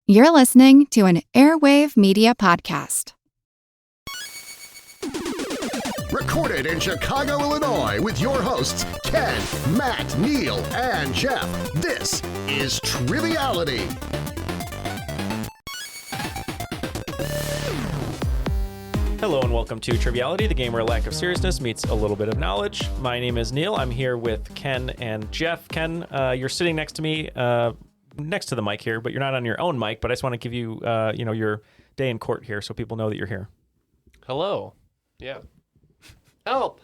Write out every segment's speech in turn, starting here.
You're listening to an Airwave Media podcast. Recorded in Chicago, Illinois, with your hosts, Ken, Matt, Neal, and Jeff. This is Triviality. Hello and welcome to Triviality, the game where a lack of seriousness meets a little bit of knowledge. My name is Neal. I'm here with Ken and Jeff. Ken, you're sitting next to me, next to the mic here, but you're not on your own mic. But I just want to give you, your day in court here, so people know that you're here. Hello. Yeah. Help!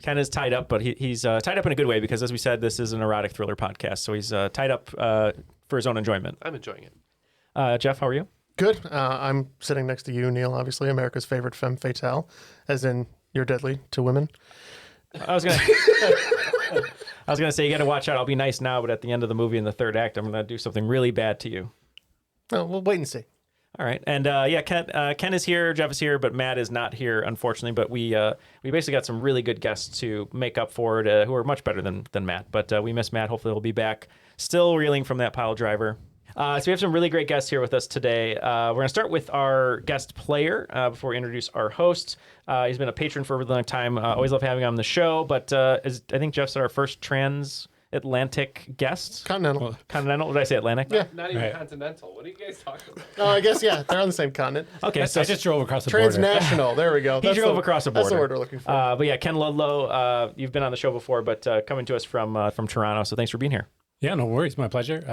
Ken is tied up, but he's tied up in a good way because, as we said, this is an erotic thriller podcast, so he's tied up for his own enjoyment. I'm enjoying it. Jeff, how are you? Good. I'm sitting next to you, Neal, obviously, America's favorite femme fatale, as in you're deadly to women. I was gonna say you got to watch out. I'll be nice now, but at the end of the movie in the third act, I'm gonna do something really bad to you. Oh, we'll wait and see. All right, and Ken is here, Jeff is here, but Matt is not here, unfortunately. But we basically got some really good guests to make up for it, who are much better than Matt. But we miss Matt. Hopefully, he'll be back, still reeling from that pile driver. So we have some really great guests here with us today. We're going to start with our guest player before we introduce our host. He's been a patron for a really long time. Always love having him on the show. But I think Jeff said our first transatlantic guest. Continental. Continental? Did I say Atlantic? Yeah. Not even continental. What are you guys talking about? Oh, I guess, yeah. They're on the same continent. Okay, so I just drove across the border. Transnational. There we go. He drove across the border. That's the word we're looking for. But yeah, Ken Ludlow, you've been on the show before, but coming to us from Toronto. So thanks for being here. Yeah, no worries. My pleasure.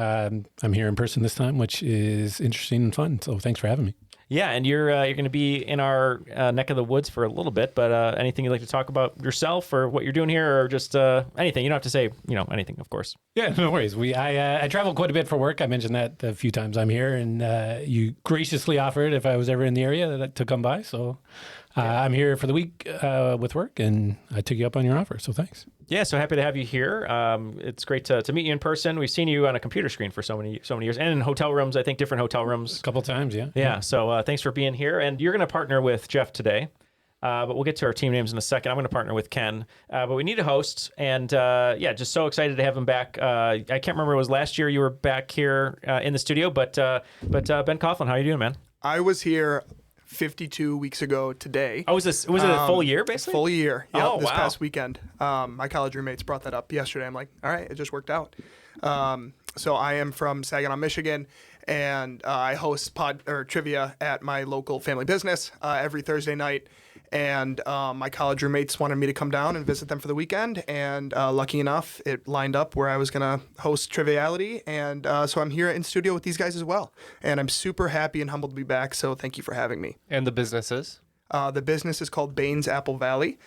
I'm here in person this time, which is interesting and fun. So thanks for having me. Yeah, and you're going to be in our neck of the woods for a little bit, but anything you'd like to talk about yourself or what you're doing here, or just anything? You don't have to say, anything, of course. Yeah, no worries. I travel quite a bit for work. I mentioned that a few times I'm here, and you graciously offered if I was ever in the area to come by. So I'm here for the week with work, and I took you up on your offer. So thanks. Yeah, so happy to have you here. It's great to meet you in person. We've seen you on a computer screen for so many years, and in hotel rooms. I think different hotel rooms. A couple times, yeah. Yeah. So thanks for being here, and you're going to partner with Jeff today. But we'll get to our team names in a second. I'm going to partner with Ken, but we need a host, and just so excited to have him back. I can't remember, it was last year you were back here in the studio, but Ben Coughlin, how are you doing, man? I was here 52 weeks ago today. Oh, was it a full year, basically? Full year. Yeah, oh, this wow. past weekend. My college roommates brought that up yesterday. I'm like, all right, it just worked out. So I am from Saginaw, Michigan, and I host trivia at my local family business every Thursday night. And my college roommates wanted me to come down and visit them for the weekend. And lucky enough, it lined up where I was going to host Triviality. And so I'm here in studio with these guys as well. And I'm super happy and humbled to be back. So thank you for having me. And the business is? The business is called Baines Apple Valley.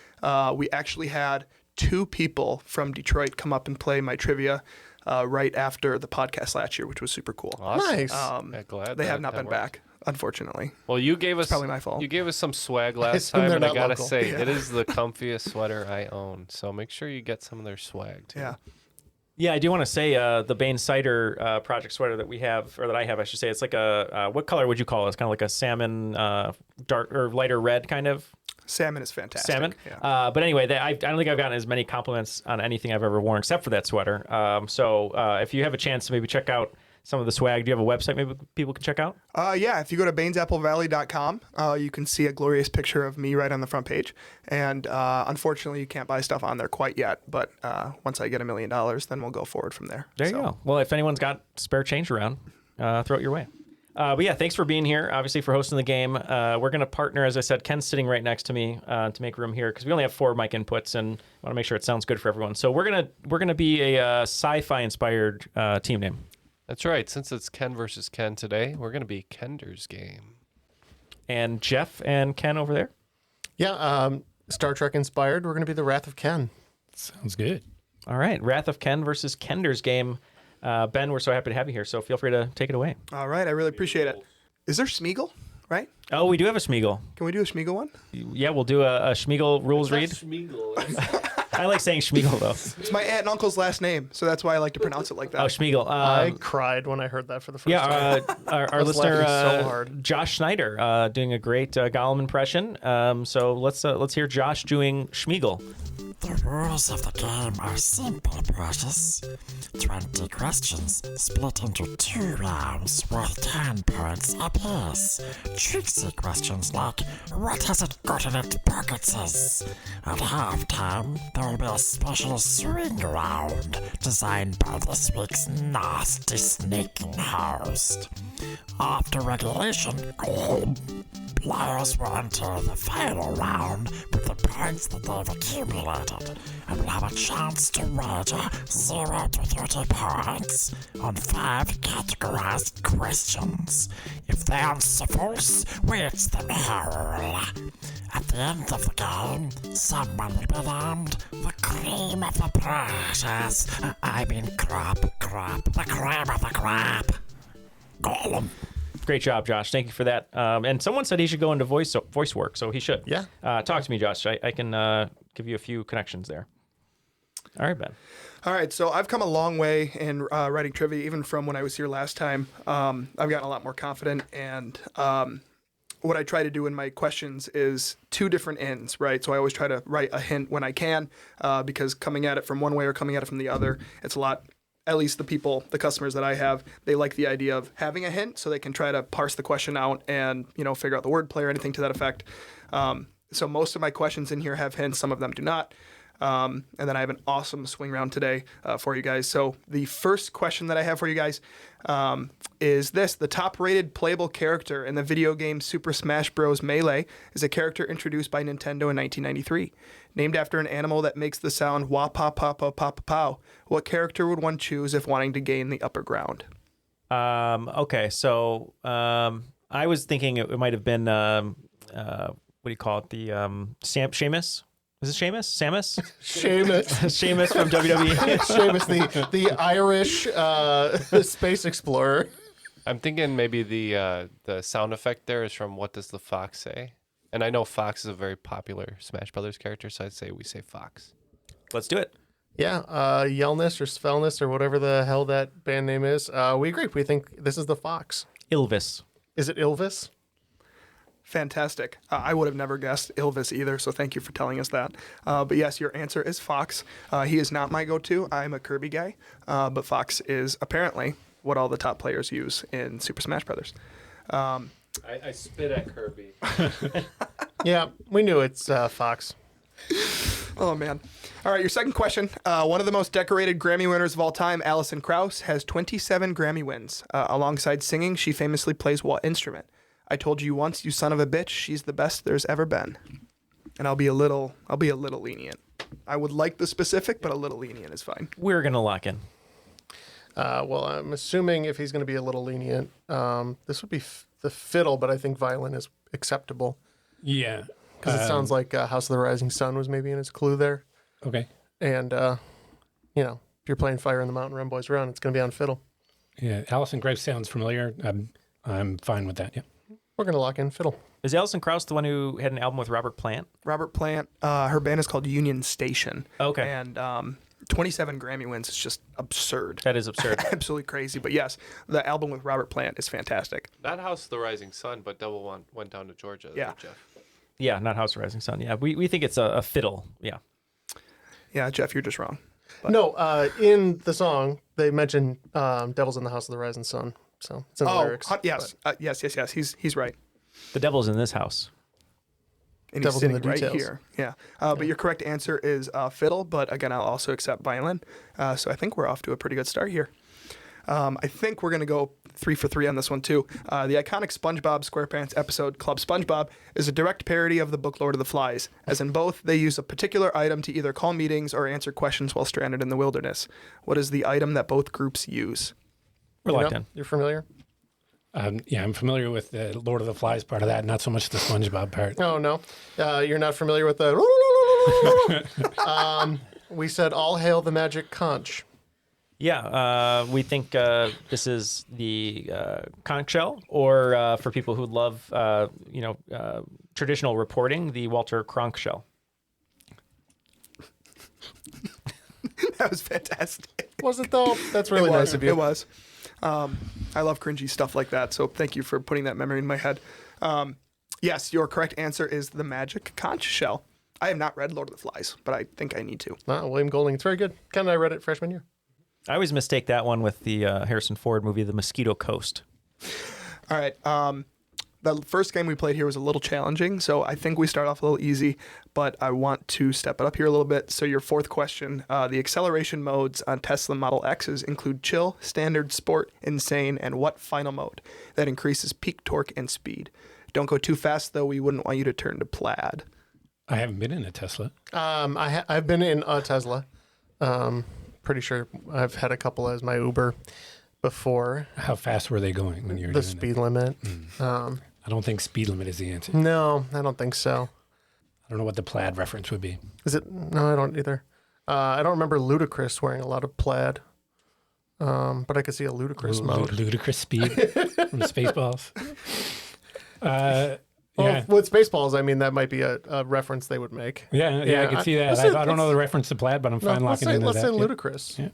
We actually had 2 people from Detroit come up and play my trivia right after the podcast last year, which was super cool. Awesome. Nice. Glad they have not that been worked. back, unfortunately. Well, you gave us probably my fault. You gave us some swag last assume time, they're and I not gotta local. say, Yeah. it is the comfiest sweater I own. So make sure you get some of their swag too. Yeah. Yeah, I do want to say the Bain Cider project sweater that we have, or that I have, I should say, it's like a, what color would you call it? It's kind of like a salmon, dark or lighter red kind of. Salmon is fantastic. Salmon. Yeah. But anyway, I don't think I've gotten as many compliments on anything I've ever worn except for that sweater. So if you have a chance to maybe check out some of the swag, do you have a website maybe people can check out? Yeah, if you go to bainesapplevalley.com, you can see a glorious picture of me right on the front page. And unfortunately, you can't buy stuff on there quite yet. But once I get $1 million, then we'll go forward from there. There you go. Well, if anyone's got spare change around, throw it your way. But yeah, thanks for being here, obviously, for hosting the game. We're going to partner, as I said. Ken's sitting right next to me to make room here because we only have 4 mic inputs and want to make sure it sounds good for everyone. So we're gonna be a sci-fi inspired team name. That's right. Since it's Ken versus Ken today, we're going to be Kender's Game. And Jeff and Ken over there? Yeah, Star Trek inspired. We're going to be the Wrath of Ken. Sounds good. All right, Wrath of Ken versus Kender's Game. Ben, we're so happy to have you here, so feel free to take it away. All right, I really appreciate it. Is there Schmeagle, right? Oh, we do have a Schmeagle. Can we do a Schmeagle one? Yeah, we'll do a Schmeagle rules read. I like saying Schmeagle, though. It's my aunt and uncle's last name, so that's why I like to pronounce it like that. Oh, Schmeagle. I cried when I heard that for the first time. Our was listener, laughing so hard. Josh Schneider, doing a great Gollum impression. So let's hear Josh doing Schmeagle. The The rules of the game are simple, precious. 20 questions split into 2 rounds worth 10 points apiece. Tricksy questions like, what has it got in its pockets? At halftime, there will be a special swing round designed by this week's nasty sneaking host. After regulation, players will enter the final round with the points that they've accumulated and will have a chance to wager 0 to 30 points on 5 categorized questions. If they answer false, we hit them whole. At the end of the game, someone will be named the cream of the process. I mean crap, the cream of the crap. Gollum. Great job, Josh. Thank you for that. And someone said he should go into voice work, so he should. Yeah. Talk to me, Josh. I can give you a few connections there. All right, Ben. All right, so I've come a long way in writing trivia, even from when I was here last time. I've gotten a lot more confident, and what I try to do in my questions is 2 different ends, right? So I always try to write a hint when I can, because coming at it from one way or coming at it from the other, it's a lot. At least the customers that I have, they like the idea of having a hint so they can try to parse the question out and, figure out the wordplay or anything to that effect. So most of my questions in here have hints. Some of them do not. And then I have an awesome swing round today for you guys. So the first question that I have for you guys is this. The top-rated playable character in the video game Super Smash Bros. Melee is a character introduced by Nintendo in 1993. Named after an animal that makes the sound wah-pa-pa-pa-pa-pa-pow. What character would one choose if wanting to gain the upper ground? Okay, so I was thinking it might have been, what do you call it? The Seamus? Is it Seamus? Samus? Seamus. Seamus from WWE. Seamus, the Irish space explorer. I'm thinking maybe the sound effect there is from What Does the Fox Say? And I know Fox is a very popular Smash Brothers character, so I'd say we say Fox. Let's do it. Yeah, Yelness or Svelness or whatever the hell that band name is. We agree. We think this is the Fox. Ilvis. Is it Ilvis? Fantastic. I would have never guessed Ilvis either, so thank you for telling us that. But yes, your answer is Fox. He is not my go-to. I'm a Kirby guy, but Fox is apparently what all the top players use in Super Smash Brothers. I spit at Kirby. Yeah, we knew it's Fox. Oh, man. All right, your second question. One of the most decorated Grammy winners of all time, Alison Krauss, has 27 Grammy wins. Alongside singing, she famously plays what instrument? I told you once, you son of a bitch, she's the best there's ever been. And I'll be a little lenient. I would like the specific, but a little lenient is fine. We're going to lock in. Well, I'm assuming if he's going to be a little lenient, this would be the fiddle, but I think violin is acceptable. Yeah. Because it sounds like House of the Rising Sun was maybe in its clue there. Okay. And, if you're playing Fire in the Mountain, Run Boys Run, it's going to be on fiddle. Yeah, Alison Krauss sounds familiar. I'm fine with that, yeah. We're going to lock in fiddle. Is Alison Krauss the one who had an album with Robert Plant? Robert Plant, her band is called Union Station. Okay. And 27 Grammy wins is just absurd. That is absurd. Absolutely crazy. But yes, the album with Robert Plant is fantastic. Not House of the Rising Sun, but Double One went down to Georgia. Yeah. Jeff. Yeah, not House of Rising Sun. Yeah, we think it's a fiddle. Yeah. Yeah, Jeff, you're just wrong. But. No, in the song, they mention Devils in the House of the Rising Sun. So it's in the lyrics. Yes. Yes. He's right. The devil's in this house. And Devil's he's in sitting the right details. here. Yeah. But your correct answer is fiddle, but again, I'll also accept violin. So I think we're off to a pretty good start here. I think we're going to go 3 for 3 on this one, too. The iconic SpongeBob SquarePants episode, Club SpongeBob, is a direct parody of the book Lord of the Flies. As in both, they use a particular item to either call meetings or answer questions while stranded in the wilderness. What is the item that both groups use? We're locked in. You're familiar? Yeah, I'm familiar with the Lord of the Flies part of that, not so much the SpongeBob part. Oh, no. You're not familiar with the... we said, all hail the magic conch. Yeah, we think this is the conch shell, or for people who love, traditional reporting, the Walter Cronk shell. That was fantastic. Was it, though? That's really nice of you. It was. I love cringy stuff like that, so thank you for putting that memory in my head. Yes, your correct answer is the magic conch shell. I have not read Lord of the Flies, but I think I need to. William Golding. It's very good. Ken and I read it freshman year. I always mistake that one with the Harrison Ford movie, The Mosquito Coast. All right. The first game we played here was a little challenging, so I think we start off a little easy, but I want to step it up here a little bit. So your fourth question, the acceleration modes on Tesla Model X's include chill, standard, sport, insane, and what final mode that increases peak torque and speed? Don't go too fast, though. We wouldn't want you to turn to plaid. I haven't been in a Tesla. I've been in a Tesla. Pretty sure I've had a couple as my Uber before. How fast were they going when you were The doing speed limit. I don't think speed limit is the answer. No, I don't think so. I don't know what the plaid reference would be. Is it? No, I don't either. I don't remember Ludacris wearing a lot of plaid, but I could see a Ludacris mode. Ludicrous speed from Spaceballs. Yeah. With Spaceballs, I mean, that might be a reference they would make. Yeah, I can see that. I don't know the reference to plaid, but I'm fine locking into that. Let's say Ludacris. Yeah.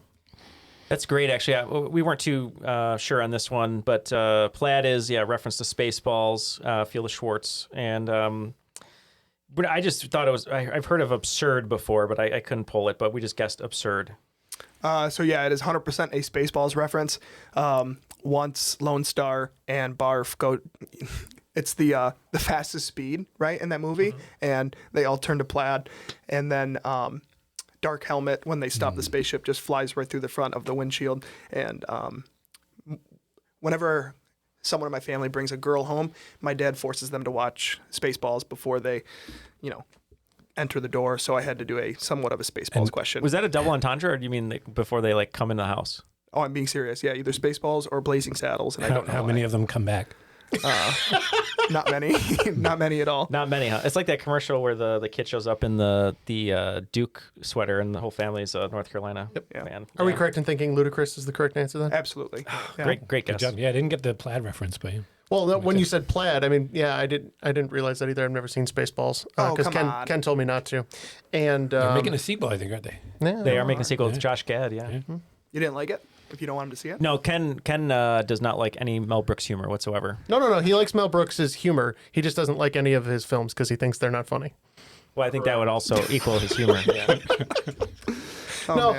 That's great, actually. We weren't too sure on this one, but plaid is, reference to Spaceballs, Field of Schwartz. And but I just thought it was, I've heard of absurd before, but I couldn't pull it, but we just guessed absurd. So yeah, it is 100% a Spaceballs reference. Once Lone Star and Barf go, it's the fastest speed, right, in that movie, and they all turn to plaid, and then Dark Helmet, when they stop the spaceship, just flies right through the front of the windshield. And whenever someone in my family brings a girl home, my dad forces them to watch Spaceballs before they, enter the door. So I had to do a somewhat of a Spaceballs question. Was that a double entendre, or do you mean before they come in the house? Oh, I'm being serious. Yeah, either Spaceballs or Blazing Saddles, and I don't know how many of them come back. Not many, not many at all. Not many, huh? It's like that commercial where the kid shows up in the Duke sweater, and the whole family's a North Carolina fan. Are we correct in thinking Ludacris is the correct answer then? Absolutely. Yeah. Great guess. Good job. Yeah, I didn't get the plaid reference, but Well, no, when you said plaid, I mean, yeah, I didn't realize that either. I've never seen Spaceballs because Ken told me not to. And they're making a sequel, I think, aren't they? Yeah, They are making a sequel with Josh Gad. Yeah. You didn't like it? If you don't want him to see it? No, Ken does not like any Mel Brooks humor whatsoever. No. He likes Mel Brooks' humor. He just doesn't like any of his films because he thinks they're not funny. Well, I think that would also equal his humor. Yeah.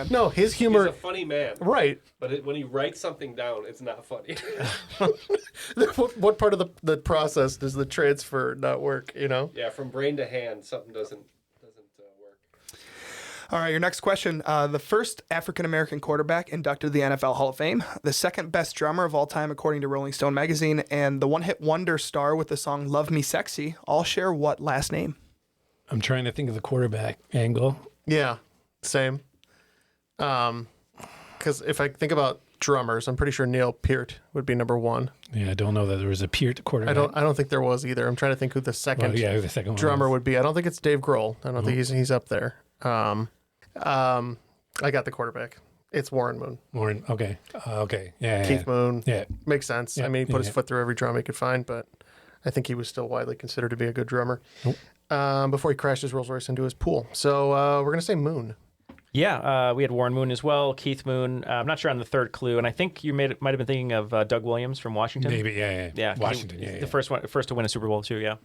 No, his humor. He's a funny man. Right. But when he writes something down, it's not funny. What part of the process does the transfer not work, Yeah, from brain to hand, something doesn't work. All right, your next question. The first African-American quarterback inducted to the NFL Hall of Fame, the second best drummer of all time according to Rolling Stone magazine, and the one-hit wonder star with the song Love Me Sexy all share what last name? I'm trying to think of the quarterback angle. Yeah, same. Because if I think about drummers, I'm pretty sure Neil Peart would be number one. Yeah, I don't know that there was a Peart quarterback. I don't think there was either. I'm trying to think who the second, who the second drummer one would be. I don't think it's Dave Grohl. I don't think he's up there. I got the quarterback. It's Warren Moon. Warren, okay. Yeah. Keith Moon. Yeah. Makes sense. Yeah. I mean, he put his foot through every drum he could find, but I think he was still widely considered to be a good drummer before he crashed his Rolls Royce into his pool. So we're going to say Moon. Yeah, we had Warren Moon as well, Keith Moon. I'm not sure on the third clue, and I think you might have been thinking of Doug Williams from Washington. Maybe, yeah. Washington, yeah. The first to win a Super Bowl too, yeah.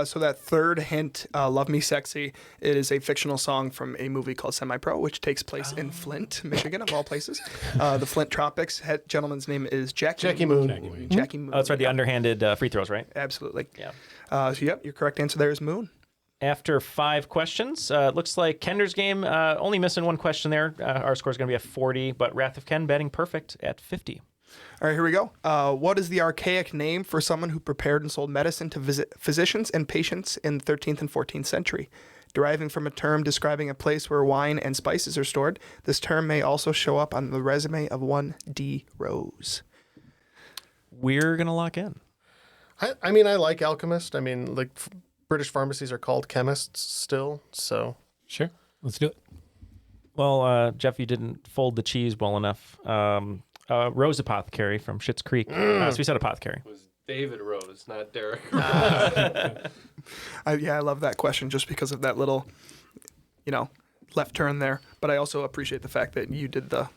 So that third hint, Love Me Sexy, it is a fictional song from a movie called Semi-Pro, which takes place in Flint, Michigan, of all places. The Flint Tropics. Gentleman's name is Jackie Moon. Jackie Moon. Oh, that's right, the underhanded free throws, right? Absolutely. Yeah. So, yep, your correct answer there is Moon. After 5 questions, it looks like Kender's game, only missing one question there. Our score is going to be at 40, but Wrath of Ken batting perfect at 50. All right, here we go. What is the archaic name for someone who prepared and sold medicine to physicians and patients in the 13th and 14th century? Deriving from a term describing a place where wine and spices are stored, this term may also show up on the resume of one D. Rose. We're going to lock in. I mean, I like alchemist. I mean, like British pharmacies are called chemists still, so. Sure, let's do it. Well, Jeff, you didn't fold the cheese well enough. Rose Apothecary from Schitt's Creek. So we said apothecary. It was David Rose, not Derek. I love that question just because of that little, left turn there. But I also appreciate the fact that you did the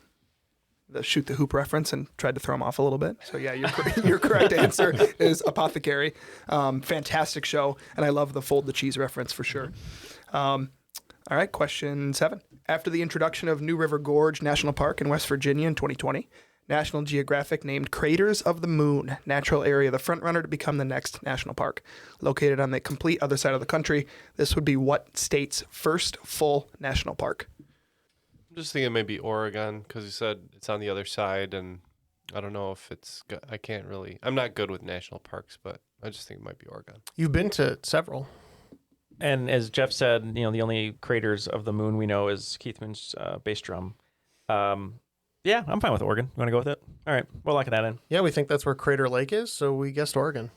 the shoot the hoop reference and tried to throw him off a little bit. So yeah, your correct answer is Apothecary. Fantastic show, and I love the fold the cheese reference for sure. All right, question 7. After the introduction of New River Gorge National Park in West Virginia in 2020, National Geographic named Craters of the Moon natural area the frontrunner to become the next national park. Located on the complete other side of the country, this would be what state's first full national park? I'm just thinking maybe Oregon, because you said it's on the other side, and I don't know if it's. I can't really. I'm not good with national parks, but I just think it might be Oregon. You've been to several. And as Jeff said, the only craters of the moon we know is Keith Moon's bass drum. Yeah, I'm fine with Oregon. You want to go with it? All right, we're locking that in. Yeah, we think that's where Crater Lake is, so we guessed Oregon.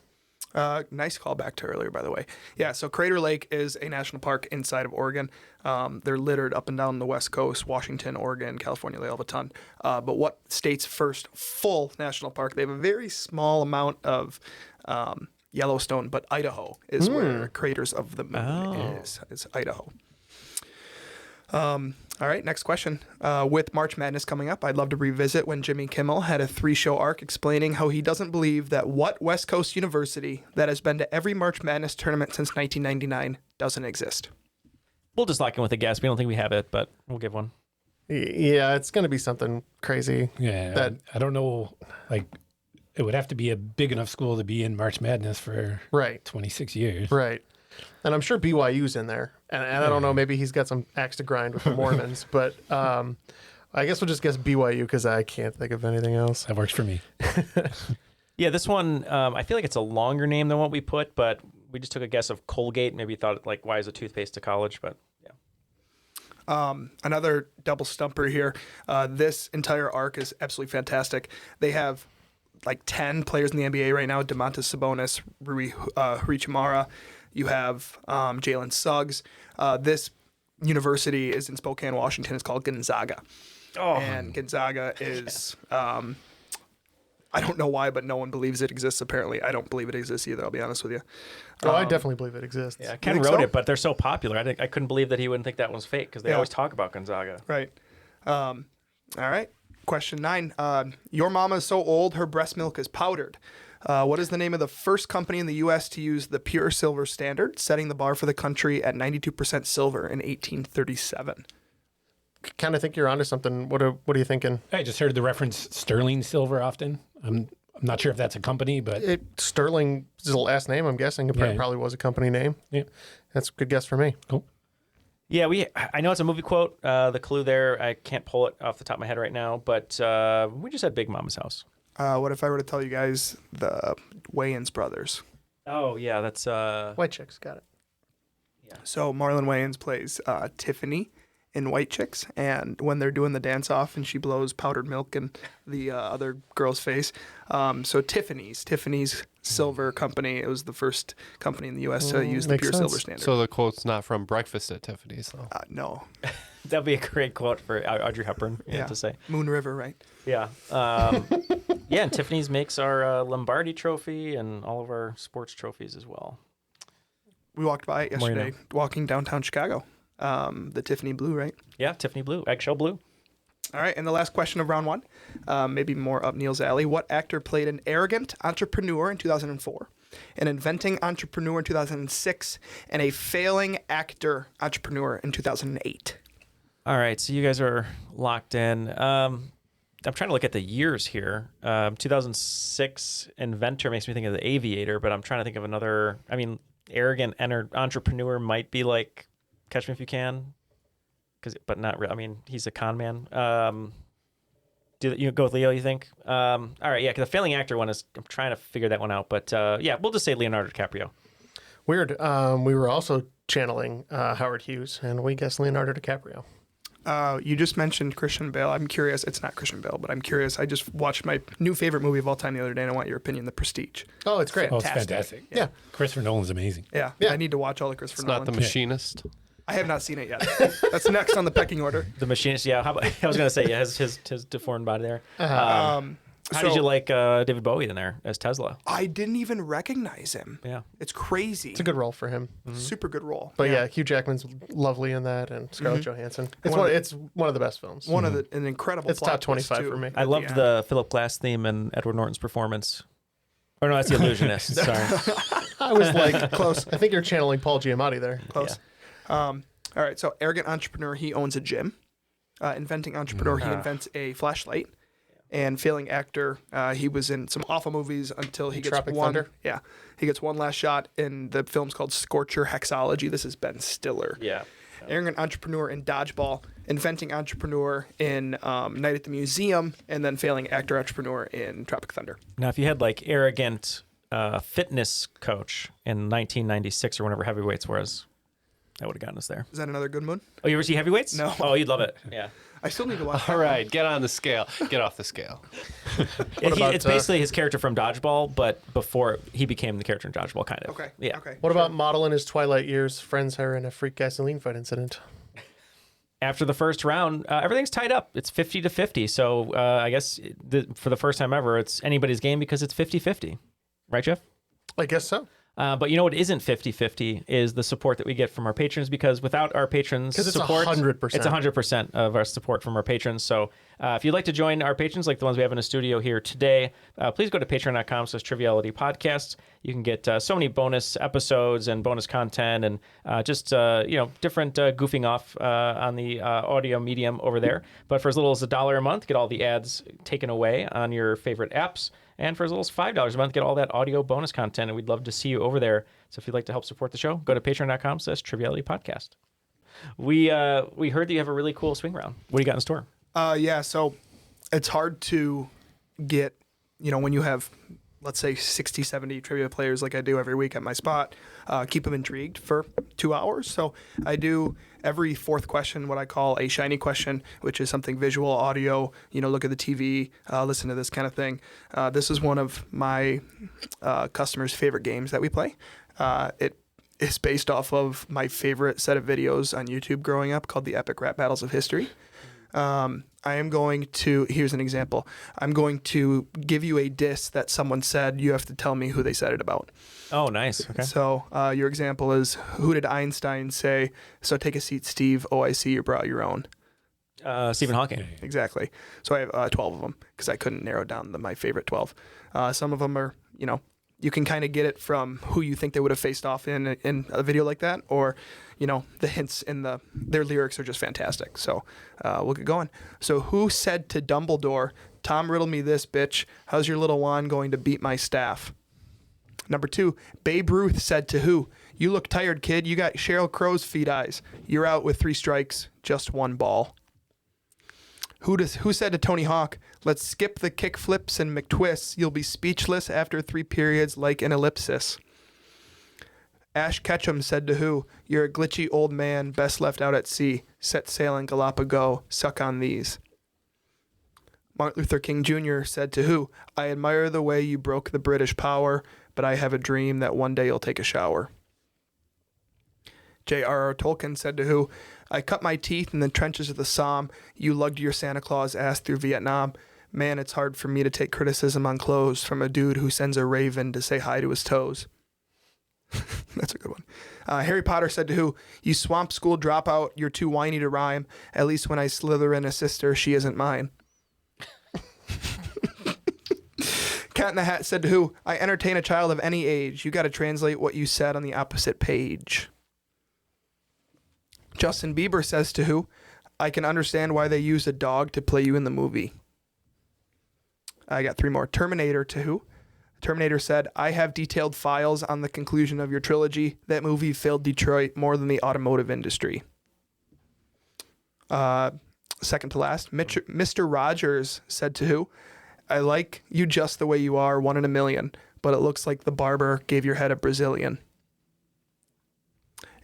Nice call back to earlier, by the way. Yeah, so Crater Lake is a national park inside of Oregon. They're littered up and down the West Coast, Washington, Oregon, California, they all have a ton. But what state's first full national park? They have a very small amount of Yellowstone, but Idaho is where Craters of the Moon is. It's Idaho. All right, next question. With March Madness coming up, I'd love to revisit when Jimmy Kimmel had a 3-show arc explaining how he doesn't believe that what West Coast university that has been to every March Madness tournament since 1999 doesn't exist. We'll just lock in with a guess. We don't think we have it, but we'll give one. Yeah, it's going to be something crazy. Yeah, I don't know. Like, it would have to be a big enough school to be in March Madness for 26 years. Right. And I'm sure BYU's in there. And I don't know, maybe he's got some axe to grind with the Mormons. But I guess we'll just guess BYU because I can't think of anything else. That works for me. Yeah, this one, I feel like it's a longer name than what we put, but we just took a guess of Colgate. Maybe thought, like, why is a toothpaste to college? But yeah. Another double stumper here. This entire arc is absolutely fantastic. They have like 10 players in the NBA right now. Domantas Sabonis, Rui Hachimura. You have Jalen Suggs. This university is in Spokane, Washington. It's called Gonzaga. And Gonzaga is, I don't know why, but no one believes it exists, apparently. I don't believe it exists either, I'll be honest with you. I definitely believe it exists. Yeah, Ken wrote it, but they're so popular. I couldn't believe that he wouldn't think that one's fake because they always talk about Gonzaga. Right. All right. Question 9. Your mama is so old, her breast milk is powdered. What is the name of the first company in the U.S. to use the pure silver standard, setting the bar for the country at 92% silver in 1837? Kind of think you're onto something. What are you thinking? I just heard the reference Sterling Silver often. I'm not sure if that's a company, but Sterling is the last name, I'm guessing. It probably was a company name. Yeah. That's a good guess for me. Cool. Yeah, I know it's a movie quote. The clue there, I can't pull it off the top of my head right now, but we just had Big Mama's house. What if I were to tell you guys the Wayans brothers? Oh, yeah, that's... White Chicks, got it. Yeah. So Marlon Wayans plays Tiffany in White Chicks, and when they're doing the dance-off and she blows powdered milk in the other girl's face, so Tiffany's Silver Company, it was the first company in the U.S. to use the pure silver standard. So the quote's not from Breakfast at Tiffany's, though. No. That'd be a great quote for Audrey Hepburn to say. Moon River, right? Yeah. Yeah, and Tiffany's makes our Lombardi trophy and all of our sports trophies as well. We walked by it yesterday, walking downtown Chicago. The Tiffany Blue, right? Yeah, Tiffany Blue, eggshell blue. All right, and the last question of round 1, maybe more up Neal's alley. What actor played an arrogant entrepreneur in 2004, an inventing entrepreneur in 2006, and a failing actor entrepreneur in 2008? All right, so you guys are locked in. I'm trying to look at the years here. 2006 inventor makes me think of The Aviator, but I'm trying to think of another. I mean, arrogant entrepreneur might be like Catch Me If You Can, but not really. I mean, he's a con man. Do you go with Leo? You think? All right, yeah. 'Cause the failing actor one is. I'm trying to figure that one out, but yeah, we'll just say Leonardo DiCaprio. Weird. We were also channeling Howard Hughes, and we guessed Leonardo DiCaprio. You just mentioned Christian Bale. I'm curious. It's not Christian Bale, but I'm curious. I just watched my new favorite movie of all time the other day, and I want your opinion, The Prestige. Oh, it's great. Oh, it's fantastic. Yeah. Christopher Nolan's amazing. Yeah. I need to watch all the Christopher It's Nolan. not The Machinist. I have not seen it yet. That's next on the pecking order. The Machinist. Yeah, I was gonna say his deformed body there. How did you like David Bowie in there as Tesla? I didn't even recognize him. Yeah. It's crazy. It's a good role for him. Super good role. But yeah, Hugh Jackman's lovely in that, and Scarlett Johansson. It's one of the best films. An incredible. It's plot top 25 twist, for too. me. I loved the Philip Glass theme and Edward Norton's performance. Or no, that's The Illusionist. Sorry. I was like close. I think you're channeling Paul Giamatti there. Close. All right. So arrogant entrepreneur, he owns a gym. Inventing entrepreneur, he invents a flashlight. And failing actor, he was in some awful movies until he gets Tropic one. Thunder? Yeah, he gets one last shot in the film's called Scorcher Hexology. This is Ben Stiller. Yeah. Arrogant entrepreneur in Dodgeball, inventing entrepreneur in Night at the Museum, and then failing actor entrepreneur in Tropic Thunder. Now, if you had like arrogant fitness coach in 1996 or whenever Heavyweights was, that would have gotten us there. Is that another good one? Oh, you ever see Heavyweights? No. Oh, you'd love it. Yeah. I still need to watch. All right, get on the scale. Get off the scale. It's basically his character from Dodgeball, but before he became the character in Dodgeball, kind of. Okay. Yeah. Okay. What about model in his twilight years, friends her in a freak gasoline fight incident? After the first round, everything's tied up. It's 50-50. So I guess for the first time ever, it's anybody's game because it's 50-50. Right, Jeff? I guess so. But you know what isn't 50-50 is the support that we get from our patrons, because without our patrons' 'Cause it's support, 100%. it's 100% of our support from our patrons. So if you'd like to join our patrons, like the ones we have in the studio here today, please go to patreon.com/trivialitypodcast. You can get so many bonus episodes and bonus content and just different goofing off on the audio medium over there. But for as little as $1 a month, get all the ads taken away on your favorite apps. And for as little as $5 a month, get all that audio bonus content. And we'd love to see you over there. So if you'd like to help support the show, go to patreon.com/trivialitypodcast. We heard that you have a really cool swing round. What do you got in store? Yeah, so it's hard to get, when you have, let's say, 60, 70 trivia players like I do every week at my spot, keep them intrigued for 2 hours. So I do every fourth question what I call a shiny question, which is something visual, audio, look at the TV, listen to this kind of thing. This is one of my customers' favorite games that we play. It is based off of my favorite set of videos on YouTube growing up called the Epic Rap Battles of History. I am going to, here's an example. I'm going to give you a diss that someone said. You have to tell me who they said it about. Oh, nice. Okay. So your example is, who did Einstein say, "So take a seat, Steve. Oh, I see you brought your own." Stephen Hawking. Exactly. So I have 12 of them because I couldn't narrow down my favorite 12. Some of them are, you can kind of get it from who you think they would have faced off in a video like that, or the hints in their lyrics are just fantastic. So we'll get going. So who said to Dumbledore, "Tom, riddle me this, bitch. How's your little wand going to beat my staff?" Number 2, Babe Ruth said to who, "You look tired, kid. You got Sheryl Crow's feet eyes. You're out with 3 strikes, just 1 ball." Who said to Tony Hawk, "Let's skip the kick flips and McTwists. You'll be speechless after 3 periods like an ellipsis." Ash Ketchum said to who, "You're a glitchy old man, best left out at sea. Set sail in Galapagos, suck on these." Martin Luther King Jr. said to who, "I admire the way you broke the British power, but I have a dream that one day you'll take a shower." J.R.R. Tolkien said to who, "I cut my teeth in the trenches of the Somme. You lugged your Santa Claus ass through Vietnam. Man, it's hard for me to take criticism on clothes from a dude who sends a raven to say hi to his toes." That's a good one. Harry Potter said to who, "You swamp school dropout, you're too whiny to rhyme. At least when I slither in a sister, she isn't mine." Cat in the Hat said to who, "I entertain a child of any age. You got to translate what you said on the opposite page." Justin Bieber says to who, "I can understand why they used a dog to play you in the movie." I got 3 more. Terminator to who? Terminator said, "I have detailed files on the conclusion of your trilogy. That movie failed Detroit more than the automotive industry." Second to last, Mr. Rogers said to who, "I like you just the way you are, 1 in a million, but it looks like the barber gave your head a Brazilian."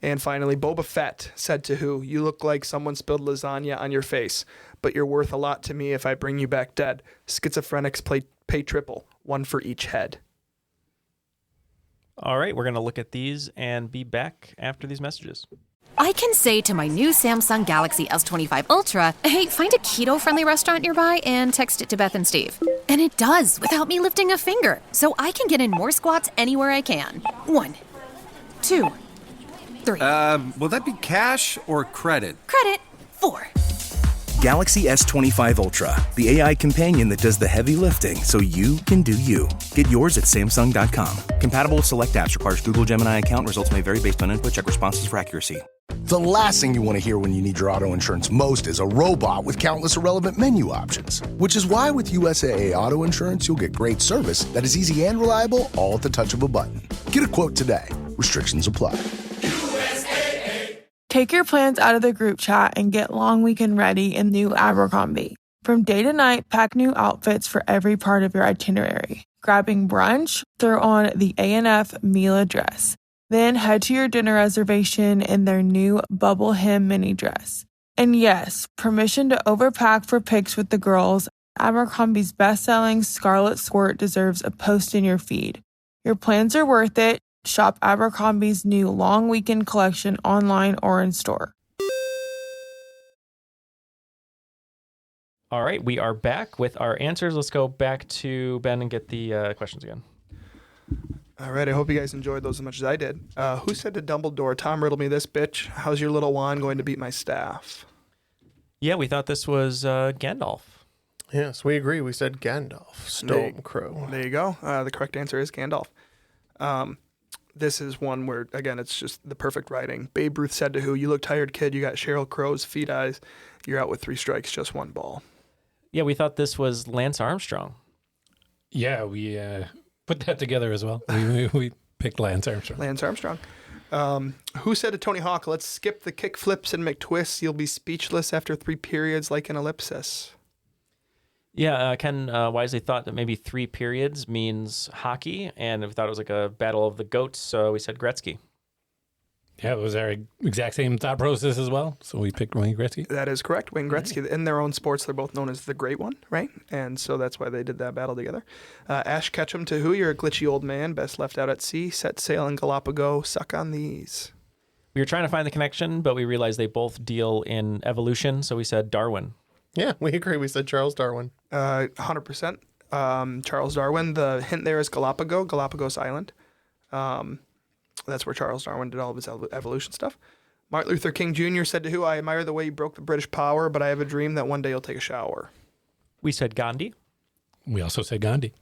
And finally, Boba Fett said to who, "You look like someone spilled lasagna on your face, but you're worth a lot to me if I bring you back dead. Schizophrenics pay triple, 1 for each head." All right, we're going to look at these and be back after these messages. I can say to my new Samsung Galaxy S25 Ultra, hey, find a keto-friendly restaurant nearby and text it to Beth and Steve. And it does without me lifting a finger, so I can get in more squats anywhere I can. 1, 2, 3. Will that be cash or credit? Credit. 4. Galaxy S25 Ultra, the AI companion that does the heavy lifting so you can do you. Get yours at Samsung.com. Compatible with select apps. Requires Google Gemini account. Results may vary based on input. Check responses for accuracy. The last thing you want to hear when you need your auto insurance most is a robot with countless irrelevant menu options. Which is why with USAA Auto Insurance, you'll get great service that is easy and reliable, all at the touch of a button. Get a quote today. Restrictions apply. Take your plans out of the group chat and get long weekend ready in new Abercrombie. From day to night, pack new outfits for every part of your itinerary. Grabbing brunch? Throw on the A&F Mila dress. Then head to your dinner reservation in their new bubble hem mini dress. And yes, permission to overpack for pics with the girls. Abercrombie's best-selling Scarlet Squirt deserves a post in your feed. Your plans are worth it. Shop Abercrombie's new long weekend collection online or in store. All right, we are back with our answers. Let's go back to Ben and get the questions again. All right, I hope you guys enjoyed those as much as I did. Who said to Dumbledore, Tom riddled me this bitch, how's your little wand going to beat my staff? Yeah, we thought this was Gandalf. Yes, we agree. We said Gandalf, Stormcrow. There you go. The correct answer is Gandalf. This is one where, again, it's just the perfect writing. Babe Ruth said to who, you look tired, kid. You got Sheryl Crow's feet eyes. You're out with 3 strikes, just 1 ball. Yeah, we thought this was Lance Armstrong. Yeah, we put that together as well. We picked Lance Armstrong. Lance Armstrong. Who said to Tony Hawk, let's skip the kick flips and McTwists. You'll be speechless after 3 periods like an ellipsis. Yeah, Ken wisely thought that maybe 3 periods means hockey, and we thought it was like a battle of the goats, so we said Gretzky. Yeah, it was our exact same thought process as well, so we picked Wayne Gretzky. That is correct. Wayne Gretzky. In their own sports, they're both known as the Great One, right? And so that's why they did that battle together. Ash Ketchum to who? You're a glitchy old man, best left out at sea, set sail in Galapagos, suck on these. We were trying to find the connection, but we realized they both deal in evolution, so we said Darwin. Yeah, we agree. We said Charles Darwin. 100%. Charles Darwin. The hint there is Galapagos Island. That's where Charles Darwin did all of his evolution stuff. Martin Luther King Jr. said to who, I admire the way you broke the British power, but I have a dream that one day you'll take a shower. We said Gandhi. We also said Gandhi.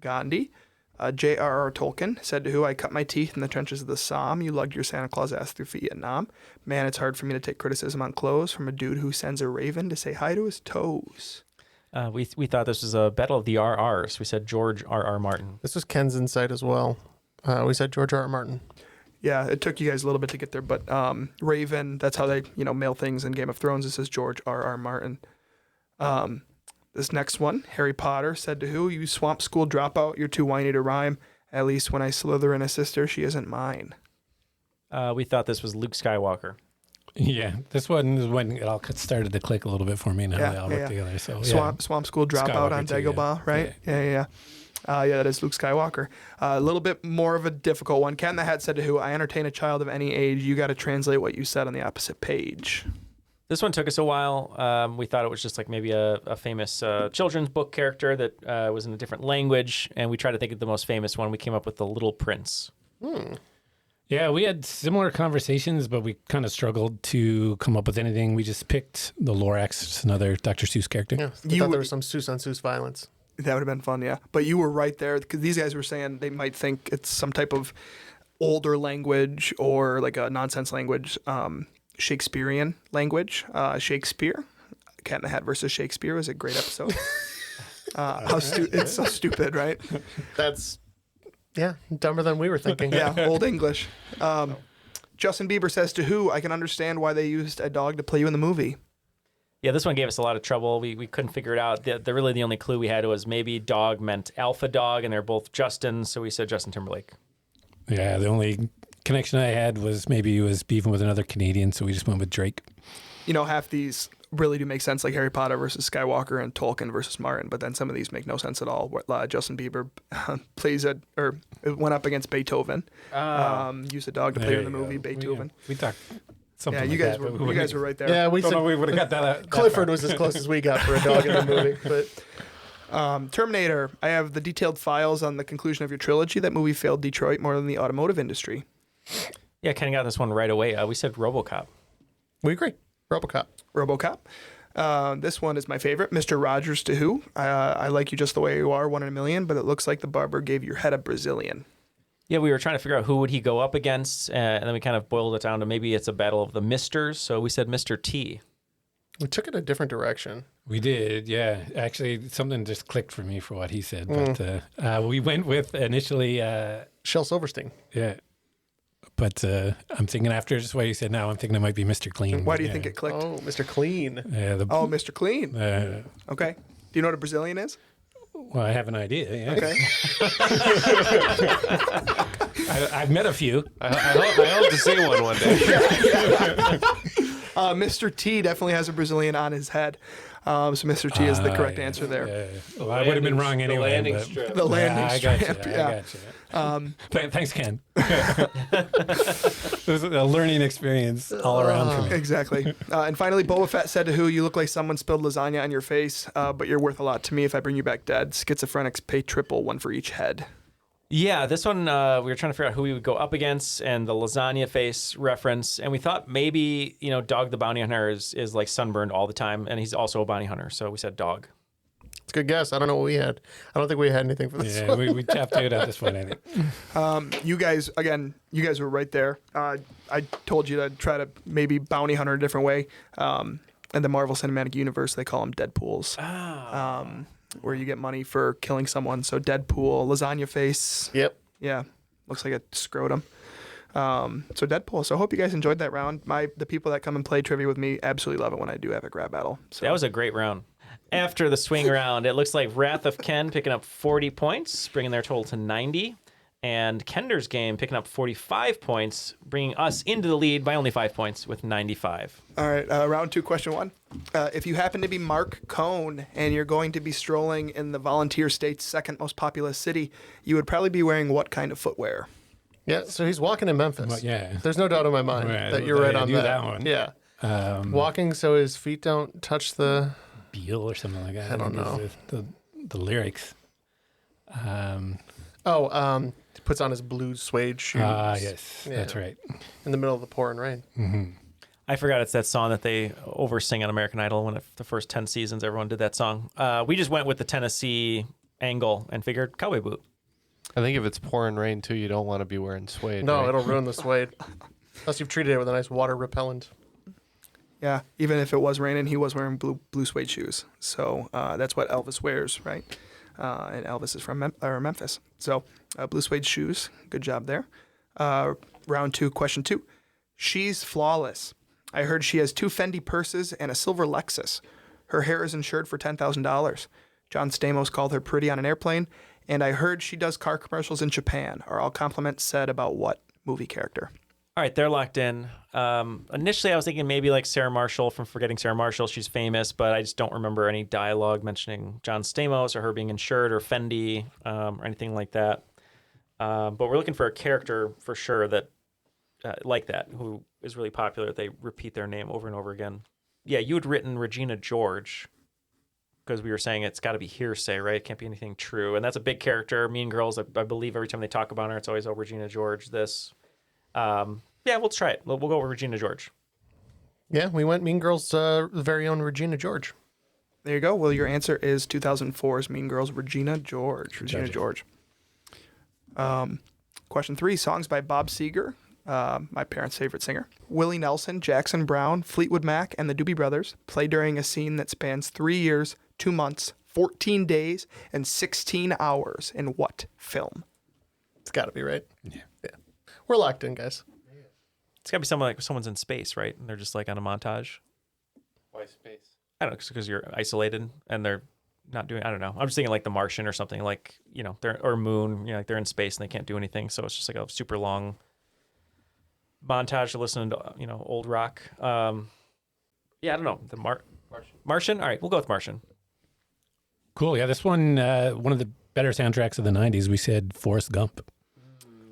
Gandhi. J.R.R. Tolkien said to who, I cut my teeth in the trenches of the Somme. You lugged your Santa Claus ass through Vietnam. Man, it's hard for me to take criticism on clothes from a dude who sends a raven to say hi to his toes. We thought this was a battle of the RRs. We said George R.R. Martin. This was Ken's insight as well. We said George R.R. Martin. Yeah, it took you guys a little bit to get there, but Raven, that's how they, mail things in Game of Thrones. It says George R.R. Martin. This next one, Harry Potter said to who, you swamp school dropout, you're too whiny to rhyme. At least when I slither in a sister, she isn't mine. We thought this was Luke Skywalker. Yeah, this one is when it all started to click a little bit for me and how they all work together. So Swamp school dropout on Dagobah, right? Yeah. That is Luke Skywalker. A little bit more of a difficult one. Cat in the Hat said to who, I entertain a child of any age. You got to translate what you said on the opposite page. This one took us a while. We thought it was just like maybe a famous children's book character that was in a different language, and we tried to think of the most famous one. We came up with The Little Prince. Yeah, we had similar conversations, but we kind of struggled to come up with anything. We just picked the Lorax, just another Dr. Seuss character. Yeah, I thought there was some Seuss on Seuss violence. That would have been fun, yeah. But you were right there, because these guys were saying they might think it's some type of older language or like a nonsense language, Shakespearean language. Shakespeare, Cat in the Hat versus Shakespeare was a great episode. It's so stupid, right? That's, dumber than we were thinking. Yeah, Old English. Justin Bieber says to who, I can understand why they used a dog to play you in the movie. Yeah, this one gave us a lot of trouble. We couldn't figure it out. Really the only clue we had was maybe dog meant alpha dog, and they're both Justin, so we said Justin Timberlake. Yeah, the only connection I had was maybe he was beefing with another Canadian, so we just went with Drake. Half these really do make sense, like Harry Potter versus Skywalker and Tolkien versus Martin, but then some of these make no sense at all. Justin Bieber went up against Beethoven. Used a dog to play in the movie Beethoven. We talked something Yeah, like that. But you guys were right there. Yeah, we don't said know if we would have got that. Clifford was as close as we got for a dog in the movie. But Terminator. I have the detailed files on the conclusion of your trilogy. That movie failed Detroit more than the automotive industry. Yeah, Ken got this one right away. We said RoboCop. we agree. RoboCop. This one is my favorite. Mr. Rogers to Who? I like you just the way you are, 1 in a million, but it looks like the barber gave your head a Brazilian. Yeah, we were trying to figure out who would he go up against, and then we kind of boiled it down to maybe it's a battle of the Misters. So we said Mr. T. We took it a different direction. We did, yeah. Actually, something just clicked for me for what he said. But we went with initially... Shel Silverstein. Yeah. But I'm thinking after just what you said now, I'm thinking it might be Mr. Clean. Why do you think it clicked? Oh, Mr. Clean. Mr. Clean. Okay. Do you know what a Brazilian is? Well, I have an idea, yeah. Okay. I've met a few. I hope to see one day. Mr. T definitely has a Brazilian on his head. So Mr. T is the correct answer there. Yeah. Well, I would have been wrong anyway. The landing but- strip. The landing I got strip. you. Yeah. I got you. Thanks, Ken. It was a learning experience all around for me. Exactly. And finally, Boba Fett said to Who, you look like someone spilled lasagna on your face, but you're worth a lot to me if I bring you back dead. Schizophrenics pay triple, one for each head. Yeah, this one, we were trying to figure out who we would go up against and the lasagna face reference. And we thought maybe, Dog the Bounty Hunter is like sunburned all the time. And he's also a bounty hunter. So we said Dog. It's a good guess. I don't know what we had. I don't think we had anything for this Yeah, one. we tapped out at this point, I think. You guys were right there. I told you to try to maybe bounty hunter a different way. In the Marvel Cinematic Universe, they call them Deadpools. Where you get money for killing someone. So Deadpool, lasagna face. Yep. Yeah, looks like a scrotum. So Deadpool. So I hope you guys enjoyed that round. The people that come and play trivia with me absolutely love it when I do have a grab battle. So That was a great round. After the swing round, it looks like Wrath of Ken picking up 40 points, bringing their total to 90. And Kender's game picking up 45 points, bringing us into the lead by only 5 points with 95. All right, round 2, question 1. If you happen to be Mark Cohn and you're going to be strolling in the volunteer state's second most populous city, you would probably be wearing what kind of footwear? Yeah, so he's walking in Memphis. Well, yeah. There's no doubt in my mind Right, that you're right I on knew that. that one. Yeah. Walking so his feet don't touch the... Beal or something like that. I don't know. The lyrics. He puts on his blue suede shoes. Yes, that's right. In the middle of the pouring rain. Mm-hmm. I forgot it's that song that they oversing on American Idol when the first 10 seasons, everyone did that song. We just went with the Tennessee angle and figured cowboy boot. I think if it's pouring rain too, you don't want to be wearing suede. No, right? it'll ruin the suede. Unless you've treated it with a nice water repellent. Yeah, even if it was raining, he was wearing blue suede shoes. So that's what Elvis wears, right? And Elvis is from Memphis. So blue suede shoes, good job there. Round 2, question 2. She's flawless. I heard she has 2 Fendi purses and a silver Lexus. Her hair is insured for $10,000. John Stamos called her pretty on an airplane. And I heard she does car commercials in Japan. Are all compliments said about what movie character? All right, they're locked in. Initially, I was thinking maybe like Sarah Marshall from Forgetting Sarah Marshall. She's famous, but I just don't remember any dialogue mentioning John Stamos or her being insured or Fendi or anything like that. But we're looking for a character for sure that like that, who is really popular. They repeat their name over and over again. Yeah, you had written Regina George because we were saying it's got to be hearsay, right? It can't be anything true. And that's a big character. Mean Girls, I believe every time they talk about her, it's always, oh, Regina George, this. Yeah, let's try it. We'll go with Regina George. Yeah, we went Mean Girls' very own Regina George. There you go. Well, your answer is 2004's Mean Girls, Regina George. Regina George. Question 3, songs by Bob Seger, my parents' favorite singer. Willie Nelson, Jackson Browne, Fleetwood Mac, and the Doobie Brothers play during a scene that spans 3 years, 2 months, 14 days, and 16 hours in what film? It's got to be right. Yeah. We're locked in, guys. It's got to be someone like someone's in space, right? And they're just like on a montage. Why space? I don't know, because you're isolated and they're not doing. I don't know. I'm just thinking like The Martian or something, like they're or Moon. Like they're in space and they can't do anything, so it's just like a super long montage to listen to old rock. Yeah, I don't know. Martian. All right, we'll go with Martian. Cool. Yeah, this one of the better soundtracks of the '90s. We said Forrest Gump.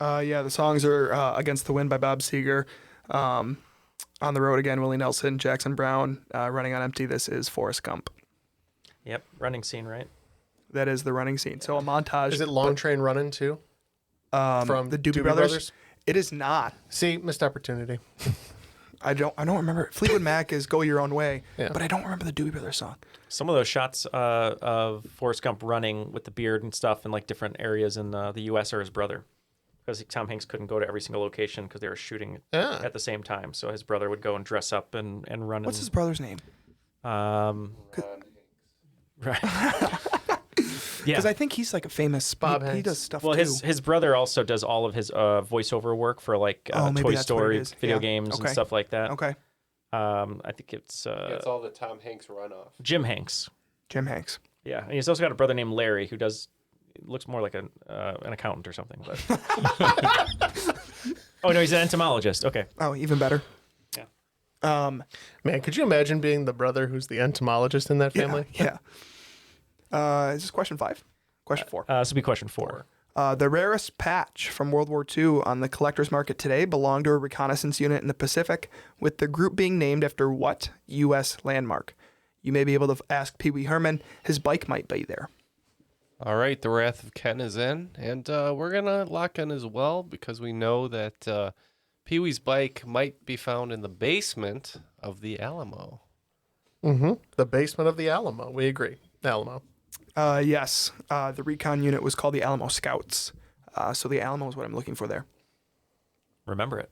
Yeah, the songs are Against the Wind by Bob Seger. On the Road Again, Willie Nelson, Jackson Brown, Running on Empty. This is Forrest Gump. Yep, running scene, right? That is the running scene. So a montage. Is it Long Train Running too? From the Doobie Brothers? It is not. See, missed opportunity. I don't remember. Fleetwood Mac is Go Your Own Way, Yeah. but I don't remember the Doobie Brothers song. Some of those shots of Forrest Gump running with the beard and stuff in like different areas in the U.S. are his brother. Because Tom Hanks couldn't go to every single location because they were shooting at the same time. So his brother would go and dress up and run. What's his brother's name? Right. Because I think he's like a famous Bob He Hanks. does stuff Well, too. his brother also does all of his voiceover work for like maybe Toy that's what it Story is. video Yeah. games Okay. and stuff like that. Okay. I think it's It's all the Tom Hanks runoff. Jim Hanks. Jim Hanks. Yeah, and he's also got a brother named Larry who looks more like an accountant or something. But oh no, he's an entomologist. Okay. Oh, even better. Yeah. Man, could you imagine being the brother who's the entomologist in that family? Yeah. Is this question 5? Question 4. This will be question 4. The rarest patch from World War II on the collector's market today belonged to a reconnaissance unit in the Pacific, with the group being named after what U.S. landmark? You may be able to ask Pee Wee Herman. His bike might be there. All right, the Wrath of Ken is in, and we're going to lock in as well because we know that Pee Wee's bike might be found in the basement of the Alamo. Mm-hmm. The basement of the Alamo. We agree. Alamo. Yes. The recon unit was called the Alamo Scouts. So the Alamo is what I'm looking for there. Remember it.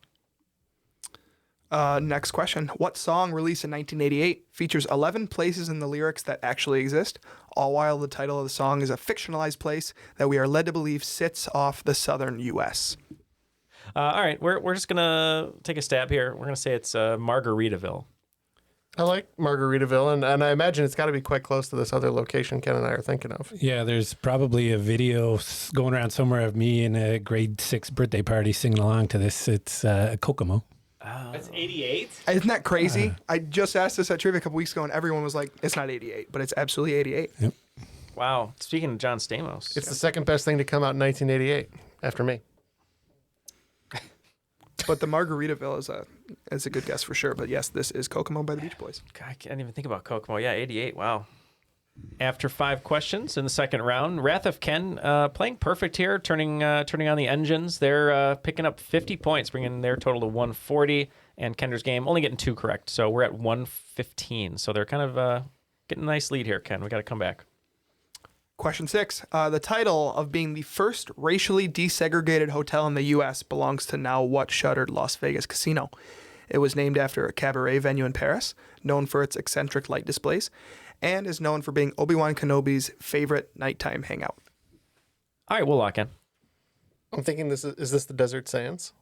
Next question. What song released in 1988 features 11 places in the lyrics that actually exist, all while the title of the song is a fictionalized place that we are led to believe sits off the southern U.S.? All right, we're just gonna take a stab here. We're gonna say it's Margaritaville. I like Margaritaville, and I imagine it's got to be quite close to this other location Ken and I are thinking of. Yeah, there's probably a video going around somewhere of me in a grade 6 birthday party singing along to this. It's Kokomo. That's 88? Isn't that crazy? I just asked this at Trivia a couple weeks ago, and everyone was like, it's not 88, but it's absolutely 88. Yep. Wow. Speaking of John Stamos. It's the second best thing to come out in 1988 after me. But the Margaritaville is a good guess for sure. But yes, this is Kokomo by the Beach Boys. God, I can't even think about Kokomo. Yeah, 88. Wow. After 5 questions in the second round, Wrath of Ken playing perfect here, turning on the engines. They're picking up 50 points, bringing their total to 140. And Kender's game only getting 2 correct, so we're at 115. So they're kind of getting a nice lead here, Ken. We got to come back. Question 6. The title of being the first racially desegregated hotel in the U.S. belongs to now what shuttered Las Vegas casino? It was named after a cabaret venue in Paris, known for its eccentric light displays, and is known for being Obi-Wan Kenobi's favorite nighttime hangout. All right, we'll lock in. I'm thinking is this the Desert Sands?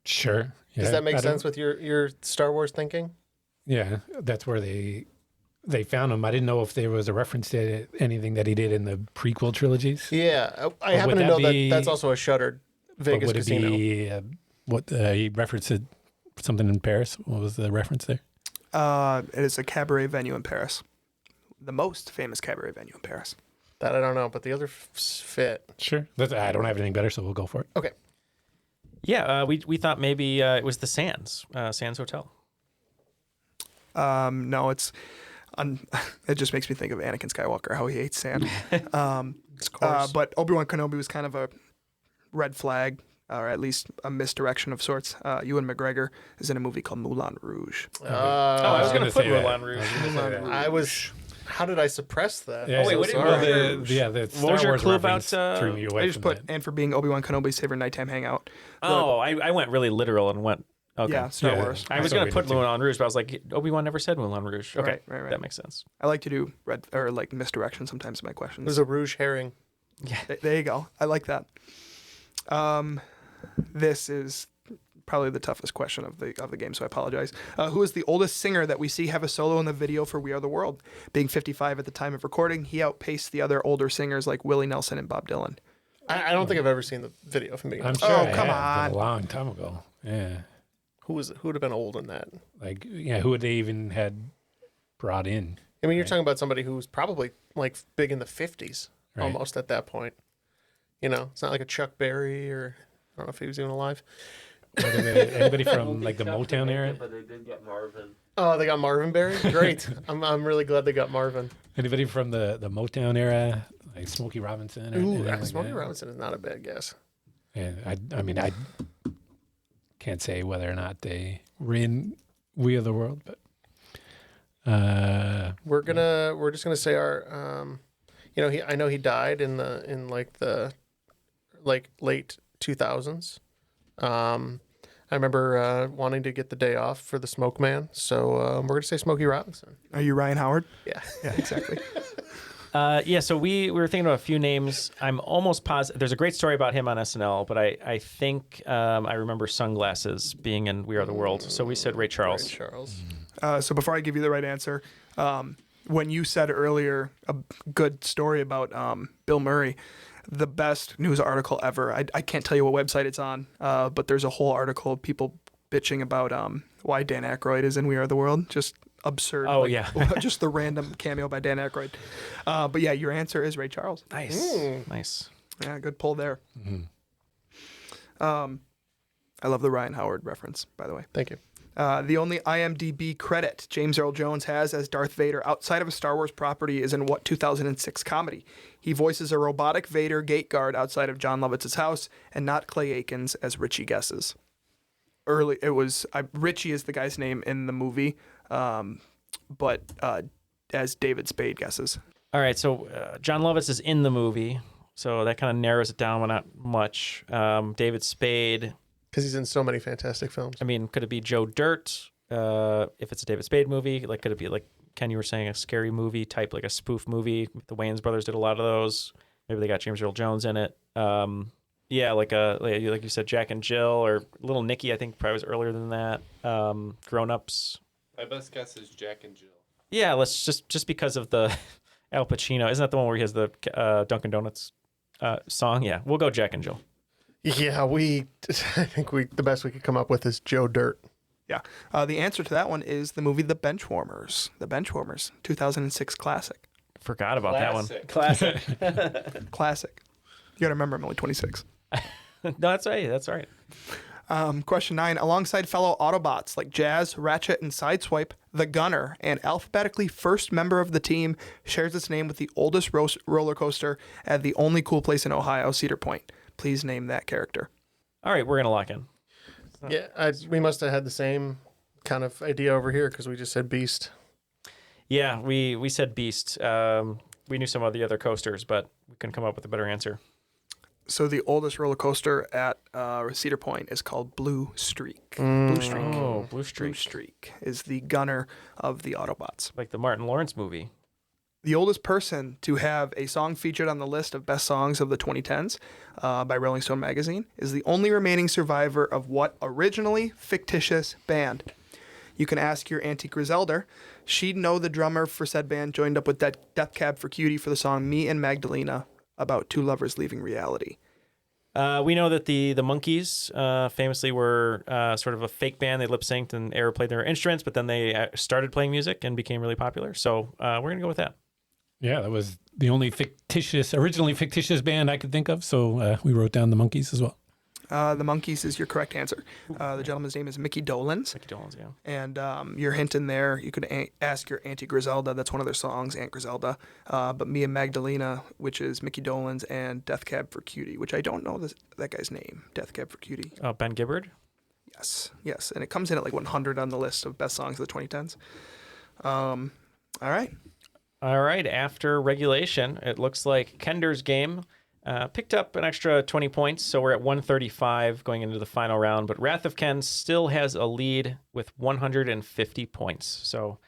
Sure. Yeah, Does that make sense with your Star Wars thinking? Yeah, that's where they found him. I didn't know if there was a reference to anything that he did in the prequel trilogies. Yeah, I happen to know that that's also a shuttered Vegas casino. Would it be he referenced something in Paris? What was the reference there? It is a cabaret venue in Paris. The most famous cabaret venue in Paris. That I don't know, but the other fit. Sure. I don't have anything better, so we'll go for it. Okay. Yeah, we thought maybe it was the Sands Hotel. No, it's... it just makes me think of Anakin Skywalker, how he hates sand. But Obi-Wan Kenobi was kind of a red flag, or at least a misdirection of sorts. Ewan McGregor is in a movie called Moulin Rouge. I was going to put Moulin Rouge. I was... How did I suppress that? Yeah, wait, what did the what Star was your Wars clue reference about? threw me away I just from put, that. and for being Obi-Wan Kenobi's favorite nighttime hangout. Oh, I went really literal and went... Okay. Yeah, Star Yeah. Wars. I was going to put Moulin Rouge, but I was like, Obi-Wan never said Moulin Rouge. Okay, Right. that makes sense. I like to do misdirection sometimes in my questions. There's a Rouge Herring. Yeah. There you go. I like that. This is probably the toughest question of the game, so I apologize. Who is the oldest singer that we see have a solo in the video for We Are the World? Being 55 at the time of recording, he outpaced the other older singers like Willie Nelson and Bob Dylan. I don't think I've ever seen the video from beginning. I'm sure Oh, I come have, on. but a long time ago. Yeah. Who would have been old in that? Like, yeah, who would they even had brought in? I mean, you're talking about somebody who's probably like big in the 50s, Right. almost at that point. You know, it's not like a Chuck Berry or I don't know if he was even alive. Anybody from like the Motown era? But they did get Marvin. Oh, they got Marvin Berry? Great. I'm really glad they got Marvin. Anybody from the Motown era, like Smokey Robinson? Or Ooh, anything like Smokey that? Robinson is not a bad guess. Yeah, I mean, I can't say whether or not they ran We Are the World, but we're just gonna say our I know he died in the late 2000s. I remember wanting to get the day off for the Smoke Man, so we're gonna say Smokey Robinson. Are you Ryan Howard? Yeah, Yeah, exactly. So we were thinking about a few names. I'm almost positive. There's a great story about him on SNL, but I think I remember Sunglasses being in We Are the World. So we said Ray Charles. Ray Charles. So before I give you the right answer, when you said earlier a good story about Bill Murray, the best news article ever. I can't tell you what website it's on, but there's a whole article of people bitching about why Dan Aykroyd is in We Are the World. Just absurd. Oh, yeah. Just the random cameo by Dan Aykroyd. But yeah, your answer is Ray Charles. Nice. Nice. Yeah, good pull there. Mm-hmm. I love the Ryan Howard reference, by the way. Thank you. The only IMDb credit James Earl Jones has as Darth Vader outside of a Star Wars property is in what 2006 comedy? He voices a robotic Vader gate guard outside of John Lovitz's house, and not Clay Aikens as Richie guesses. Richie is the guy's name in the movie, but as David Spade guesses. All right, so John Lovitz is in the movie, so that kind of narrows it down, but not much. David Spade. Because he's in so many fantastic films. I mean, could it be Joe Dirt? If it's a David Spade movie, like could it be like Ken, you were saying, a scary movie type, like a spoof movie? The Wayans brothers did a lot of those. Maybe they got James Earl Jones in it. Yeah, like you said, Jack and Jill, or Little Nicky. I think probably was earlier than that. Grown Ups. My best guess is Jack and Jill. Yeah, let's just because of the Al Pacino. Isn't that the one where he has the Dunkin' Donuts song? Yeah, we'll go Jack and Jill. Yeah, I think the best we could come up with is Joe Dirt. Yeah. The answer to that one is the movie The Benchwarmers. The Benchwarmers, 2006 classic. Forgot about that one. Classic. Classic. You got to remember, I'm only 26. No, that's right. That's all right. Question 9. Alongside fellow Autobots like Jazz, Ratchet, and Sideswipe, the Gunner, an alphabetically first member of the team, shares its name with the oldest roller coaster at the only cool place in Ohio, Cedar Point. Please name that character. All right, we're going to lock in. Yeah, we must have had the same kind of idea over here because we just said Beast. Yeah, we said Beast. We knew some of the other coasters, but we couldn't come up with a better answer. So the oldest roller coaster at Cedar Point is called Blue Streak. Blue Streak. Oh, Blue Streak. Blue Streak is the Gunner of the Autobots. Like the Martin Lawrence movie. The oldest person to have a song featured on the list of best songs of the 2010s by Rolling Stone magazine is the only remaining survivor of what originally fictitious band? You can ask your Auntie Griselda. She'd know the drummer for said band joined up with Death Cab for Cutie for the song Me and Magdalena about two lovers leaving reality. We know that the Monkees famously were sort of a fake band. They lip-synced and Air played their instruments, but then they started playing music and became really popular. So we're going to go with that. Yeah, that was the only originally fictitious band I could think of. So we wrote down the Monkees as well. The Monkees is your correct answer. The gentleman's name is Mickey Dolenz. Mickey Dolenz, yeah. And your hint in there, you could ask your Auntie Griselda. That's one of their songs, Aunt Griselda. But Me and Magdalena, which is Mickey Dolenz, and Death Cab for Cutie, which I don't know that guy's name. Death Cab for Cutie. Ben Gibbard? Yes. And it comes in at like 100 on the list of best songs of the 2010s. All right. All right. After regulation, it looks like Kender's game picked up an extra 20 points, so we're at 135 going into the final round. But Wrath of Ken still has a lead with 150 points. So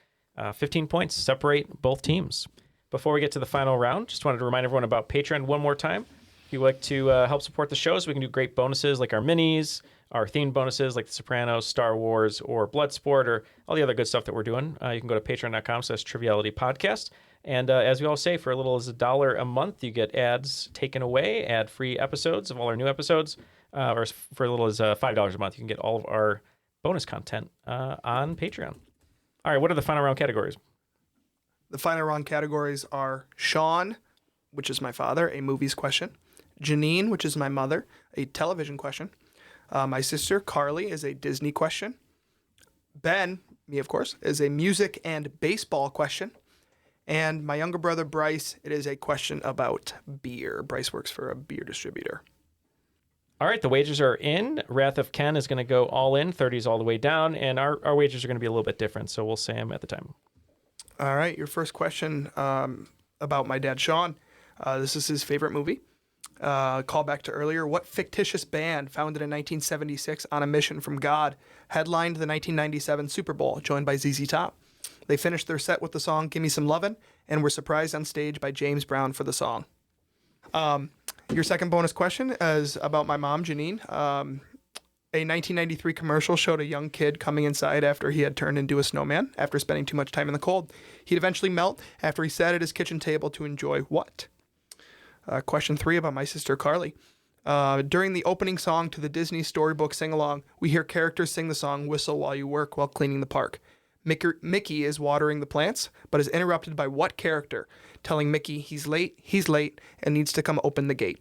15 points separate both teams. Before we get to the final round, just wanted to remind everyone about Patreon one more time. If you'd like to help support the show so we can do great bonuses like our minis, our themed bonuses like The Sopranos, Star Wars, or Bloodsport, or all the other good stuff that we're doing, you can go to patreon.com/trivialitypodcast. And as we all say, for as little as $1 a month, you get ads taken away, ad-free episodes of all our new episodes. Or for as little as $5 a month, you can get all of our bonus content on Patreon. All right, what are the final round categories? The final round categories are Sean, which is my father, a movies question. Janine, which is my mother, a television question. My sister, Carly, is a Disney question. Ben, me of course, is a music and baseball question. And my younger brother, Bryce, it is a question about beer. Bryce works for a beer distributor. All right, the wagers are in. Wrath of Ken is going to go all in, 30s all the way down, and our wagers are going to be a little bit different, so we'll say them at the time. All right, your first question about my dad, Sean. This is his favorite movie. Call back to earlier. What fictitious band, founded in 1976 on a mission from God, headlined the 1997 Super Bowl, joined by ZZ Top? They finished their set with the song Gimme Some Lovin', and were surprised on stage by James Brown for the song. Your second bonus question is about my mom, Janine. A 1993 commercial showed a young kid coming inside after he had turned into a snowman after spending too much time in the cold. He'd eventually melt after he sat at his kitchen table to enjoy what? Question 3 about my sister, Carly. During the opening song to the Disney Storybook Sing-Along, we hear characters sing the song Whistle While You Work while cleaning the park. Mickey is watering the plants, but is interrupted by what character, telling Mickey he's late, and needs to come open the gate.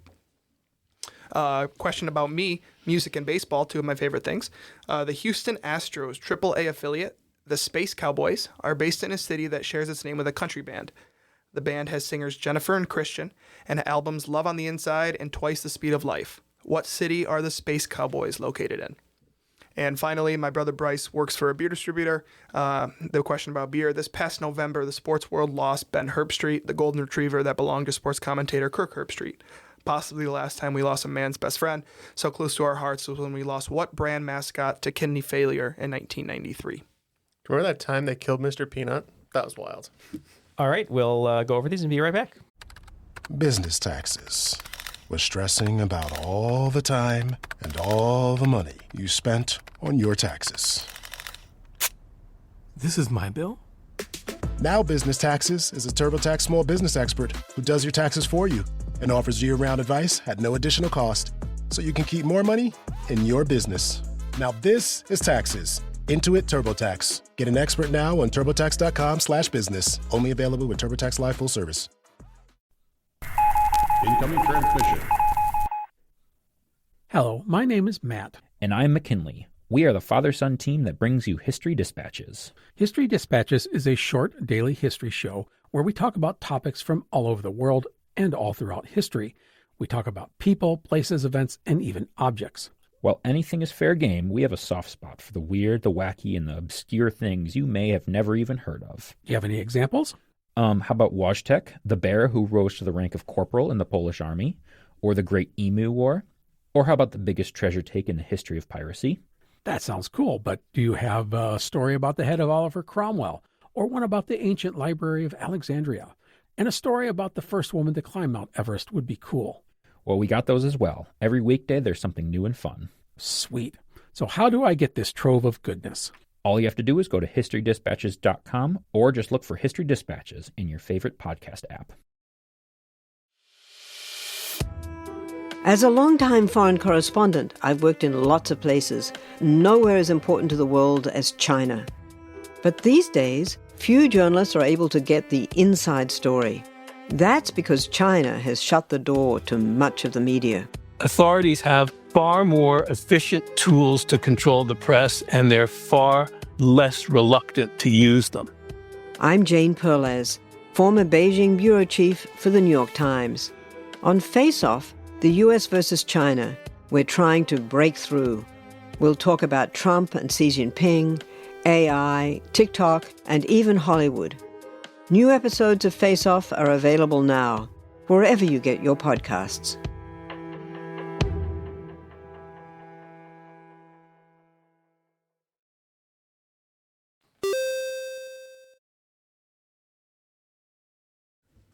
Question about me, music and baseball, two of my favorite things. The Houston Astros AAA affiliate, the Space Cowboys, are based in a city that shares its name with a country band. The band has singers Jennifer and Christian, and albums Love on the Inside and Twice the Speed of Life. What city are the Space Cowboys located in? And finally, my brother Bryce works for a beer distributor. The question about beer. This past November, the sports world lost Ben Herbstreit, the golden retriever that belonged to sports commentator Kirk Herbstreit. Possibly the last time we lost a man's best friend. So close to our hearts was when we lost what brand mascot to kidney failure in 1993? Do you remember that time they killed Mr. Peanut? That was wild. All right, we'll go over these and be right back. Business taxes. We're stressing about all the time and all the money you spent on your taxes. This is my bill? Now Business Taxes is a TurboTax small business expert who does your taxes for you and offers year-round advice at no additional cost, so you can keep more money in your business. Now this is taxes. Intuit TurboTax. Get an expert now on turbotax.com/business. Only available with TurboTax Live Full Service. Incoming transmission. Hello, my name is Matt. And I'm McKinley. We are the father-son team that brings you History Dispatches. History Dispatches is a short daily history show where we talk about topics from all over the world and all throughout history. We talk about people, places, events, and even objects. While anything is fair game, we have a soft spot for the weird, the wacky, and the obscure things you may have never even heard of. Do you have any examples? How about Wojtek, the bear who rose to the rank of corporal in the Polish army? Or the Great Emu War? Or how about the biggest treasure take in the history of piracy? That sounds cool, but do you have a story about the head of Oliver Cromwell? Or one about the ancient library of Alexandria? And a story about the first woman to climb Mount Everest would be cool. Well, we got those as well. Every weekday there's something new and fun. Sweet. So how do I get this trove of goodness? All you have to do is go to historydispatches.com or just look for History Dispatches in your favorite podcast app. As a longtime foreign correspondent, I've worked in lots of places. Nowhere as important to the world as China. But these days, few journalists are able to get the inside story. That's because China has shut the door to much of the media. Authorities have far more efficient tools to control the press, and they're far less reluctant to use them. I'm Jane Perlez, former Beijing bureau chief for the New York Times. On Face Off, the U.S. versus China, we're trying to break through. We'll talk about Trump and Xi Jinping, AI, TikTok, and even Hollywood. New episodes of Face Off are available now, wherever you get your podcasts.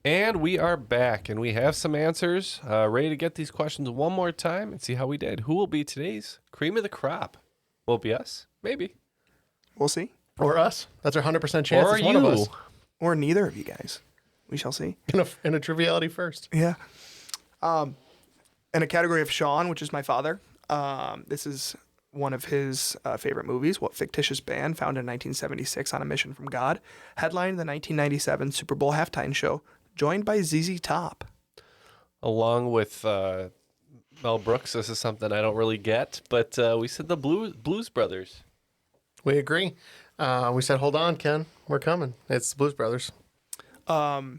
And we are back, and we have some answers. Ready to get these questions one more time and see how we did. Who will be today's cream of the crop? Will it be us? Maybe. We'll see. Or us. That's our 100% chance. Or it's one of us. Or neither of you guys. We shall see. In a triviality first. Yeah. In a category of Sean, which is my father, this is one of his favorite movies. What fictitious band, founded in 1976 on a mission from God, headlined the 1997 Super Bowl halftime show, joined by ZZ Top? Along with Mel Brooks, this is something I don't really get, but we said the Blues Brothers. We agree. We said, hold on, Ken. We're coming. It's the Blues Brothers. So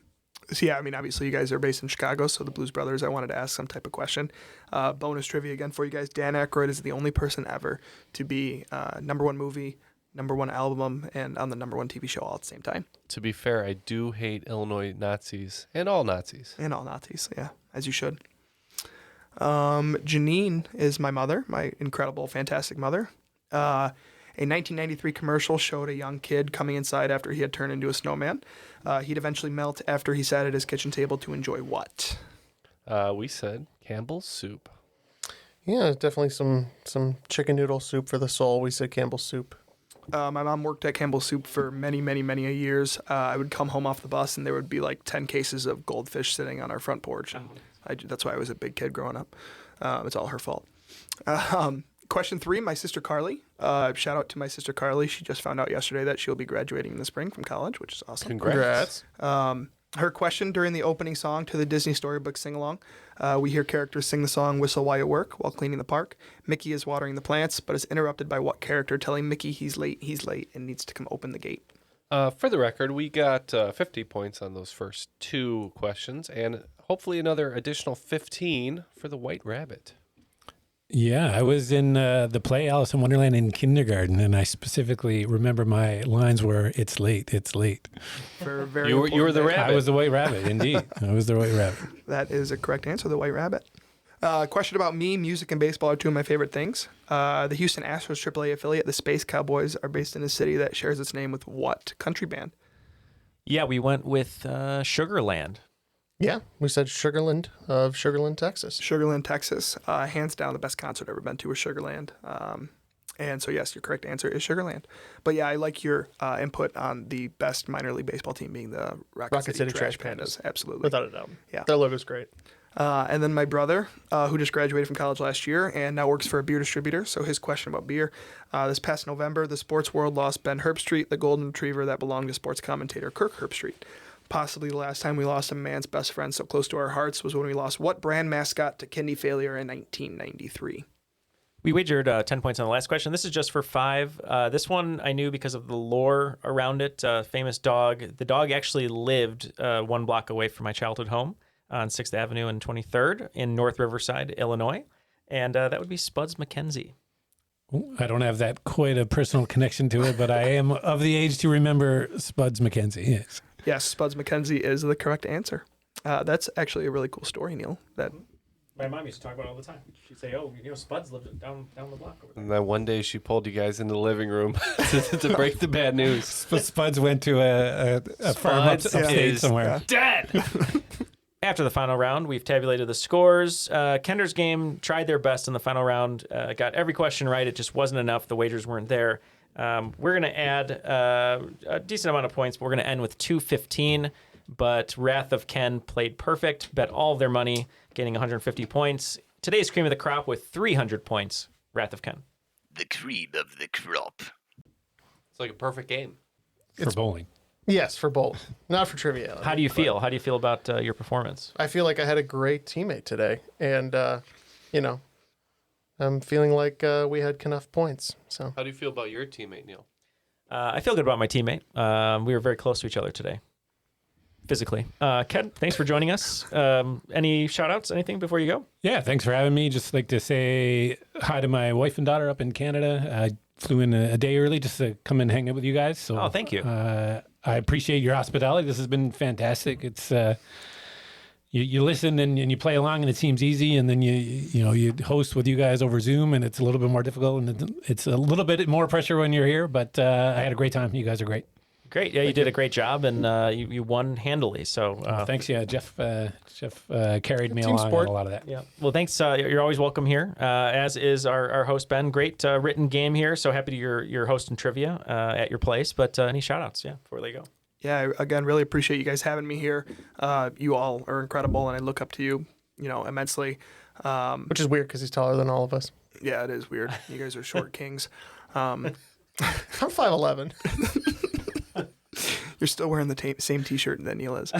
yeah, I mean, obviously you guys are based in Chicago, so the Blues Brothers, I wanted to ask some type of question. Bonus trivia again for you guys. Dan Aykroyd is the only person ever to be #1 movie, #1 album, and on the #1 TV show all at the same time. To be fair, I do hate Illinois Nazis and all Nazis. And all Nazis, yeah, as you should. Janine is my mother, my incredible, fantastic mother. A 1993 commercial showed a young kid coming inside after he had turned into a snowman. He'd eventually melt after he sat at his kitchen table to enjoy what? We said Campbell's soup. Yeah, definitely some chicken noodle soup for the soul. We said Campbell's soup. My mom worked at Campbell's Soup for many, many, many years. I would come home off the bus, and there would be like 10 cases of goldfish sitting on our front porch. And that's why I was a big kid growing up. It's all her fault. Question 3, my sister Carly. Shout out to my sister Carly. She just found out yesterday that she'll be graduating in the spring from college, which is awesome. Congrats. Her question during the opening song to the Disney Storybook sing-along, we hear characters sing the song Whistle While You Work while cleaning the park. Mickey is watering the plants, but is interrupted by what character telling Mickey he's late, and needs to come open the gate? For the record, we got 50 points on those first 2 questions, and hopefully another additional 15 for the White Rabbit. Yeah, I was in the play Alice in Wonderland in kindergarten, and I specifically remember my lines were, "It's late, it's late." For very you were the rabbit. I was the White Rabbit, indeed. I was the White Rabbit. That is a correct answer, the White Rabbit. Question about me. Music and baseball are two of my favorite things. The Houston Astros AAA affiliate, the Space Cowboys, are based in a city that shares its name with what country band? Yeah, we went with Sugarland. Yeah, we said Sugarland of Sugarland, Texas. Sugarland, Texas. Hands down, the best concert I've ever been to was Sugarland. And so, yes, your correct answer is Sugarland. But yeah, I like your input on the best minor league baseball team being the Rocket City Trash Pandas. Absolutely. Without a doubt. Yeah. Their logo's great. And then my brother, who just graduated from college last year and now works for a beer distributor. So his question about beer. This past November, the sports world lost Ben Herbstreit, the golden retriever that belonged to sports commentator Kirk Herbstreit. Possibly the last time we lost a man's best friend so close to our hearts was when we lost what brand mascot to kidney failure in 1993? We wagered 10 points on the last question. This is just for 5. This one I knew because of the lore around it. Famous dog. The dog actually lived 1 block away from my childhood home on 6th Avenue and 23rd in North Riverside, Illinois. And that would be Spuds McKenzie. I don't have that quite a personal connection to it, but I am of the age to remember Spuds McKenzie. Yes. Yes, Spuds McKenzie is the correct answer. That's actually a really cool story, Neal. That my mom used to talk about it all the time. She'd say, "Oh, Spuds lived down the block over there." And then one day she pulled you guys into the living room to break the bad news. Spuds went to a farm upstate somewhere. Dead. After the final round, we've tabulated the scores. Kender's game tried their best in the final round. Got every question right. It just wasn't enough. The wagers weren't there. We're going to add a decent amount of points, but we're going to end with 215. But Wrath of Ken played perfect, bet all of their money, getting 150 points. Today's cream of the crop with 300 points, Wrath of Ken. The cream of the crop. It's like a perfect game. For bowling. Yes, for bowling. Not for Triviality. How do you feel? How do you feel about your performance? I feel like I had a great teammate today. And, I'm feeling like we had enough points. So, how do you feel about your teammate, Neal? I feel good about my teammate. We were very close to each other today, physically. Ken, thanks for joining us. Any shout-outs, anything before you go? Yeah, thanks for having me. Just like to say hi to my wife and daughter up in Canada. I flew in a day early just to come and hang out with you guys. So, thank you. I appreciate your hospitality. This has been fantastic. It's you listen and you play along and it seems easy, and then you host with you guys over Zoom and it's a little bit more difficult and it's a little bit more pressure when you're here. But I had a great time. You guys are great. Great. Yeah, you did a great job, and you won handily. So thanks. Yeah, Jeff carried me along on a lot of that. Yeah. Well, thanks. You're always welcome here, as is our host, Ben. Great written game here. So happy to your host and trivia at your place. But any shout-outs, before they go? Yeah, again, really appreciate you guys having me here. You all are incredible, and I look up to you, immensely. Which is weird because he's taller than all of us. Yeah, it is weird. You guys are short kings. I'm 5'11". You're still wearing the same T-shirt that Neal is.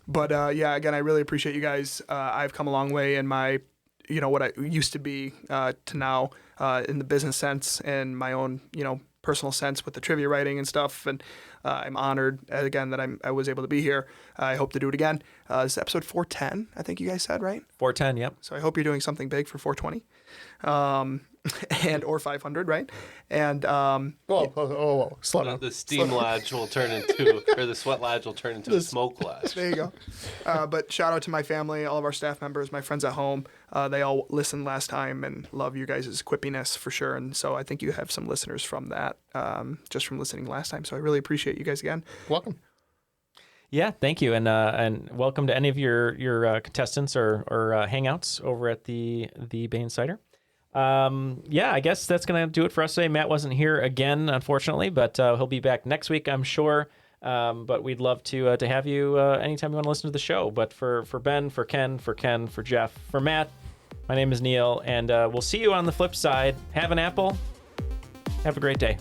But again, I really appreciate you guys. I've come a long way in my what I used to be to now in the business sense and my own, personal sense with the trivia writing and stuff. And I'm honored again that I was able to be here. I hope to do it again. This is episode 410, I think you guys said, right? 410, yep. So I hope you're doing something big for 420. And or 500, right? And whoa, slow down. The steam lodge will turn into, or the sweat lodge will turn into a smoke lodge. There you go. But shout out to my family, all of our staff members, my friends at home. They all listened last time and love you guys' quippiness for sure. And so I think you have some listeners from that, just from listening last time. So I really appreciate you guys again. Welcome. Yeah, thank you, and welcome to any of your contestants or hangouts over at the Bane Cider. I guess that's going to do it for us today. Matt wasn't here again, unfortunately, but he'll be back next week, I'm sure. But we'd love to have you anytime you want to listen to the show. But for Ben, for Ken, for Jeff, for Matt, my name is Neal, and we'll see you on the flip side. Have an apple. Have a great day.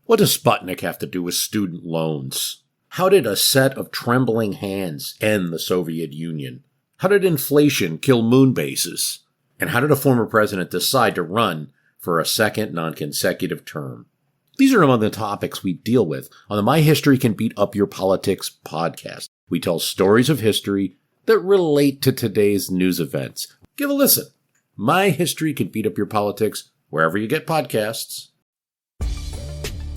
What does Sputnik have to do with student loans? How did a set of trembling hands end the Soviet Union? How did inflation kill moon bases? And how did a former president decide to run for a second non-consecutive term? These are among the topics we deal with on the My History Can Beat Up Your Politics podcast. We tell stories of history that relate to today's news events. Give a listen. My History Can Beat Up Your Politics, wherever you get podcasts.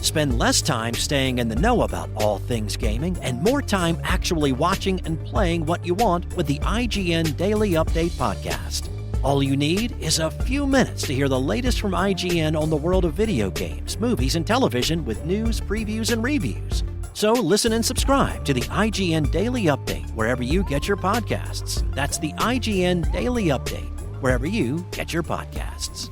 Spend less time staying in the know about all things gaming and more time actually watching and playing what you want with the IGN Daily Update podcast. All you need is a few minutes to hear the latest from IGN on the world of video games, movies, and television with news, previews, and reviews. So listen and subscribe to the IGN Daily Update wherever you get your podcasts. That's the IGN Daily Update, wherever you get your podcasts.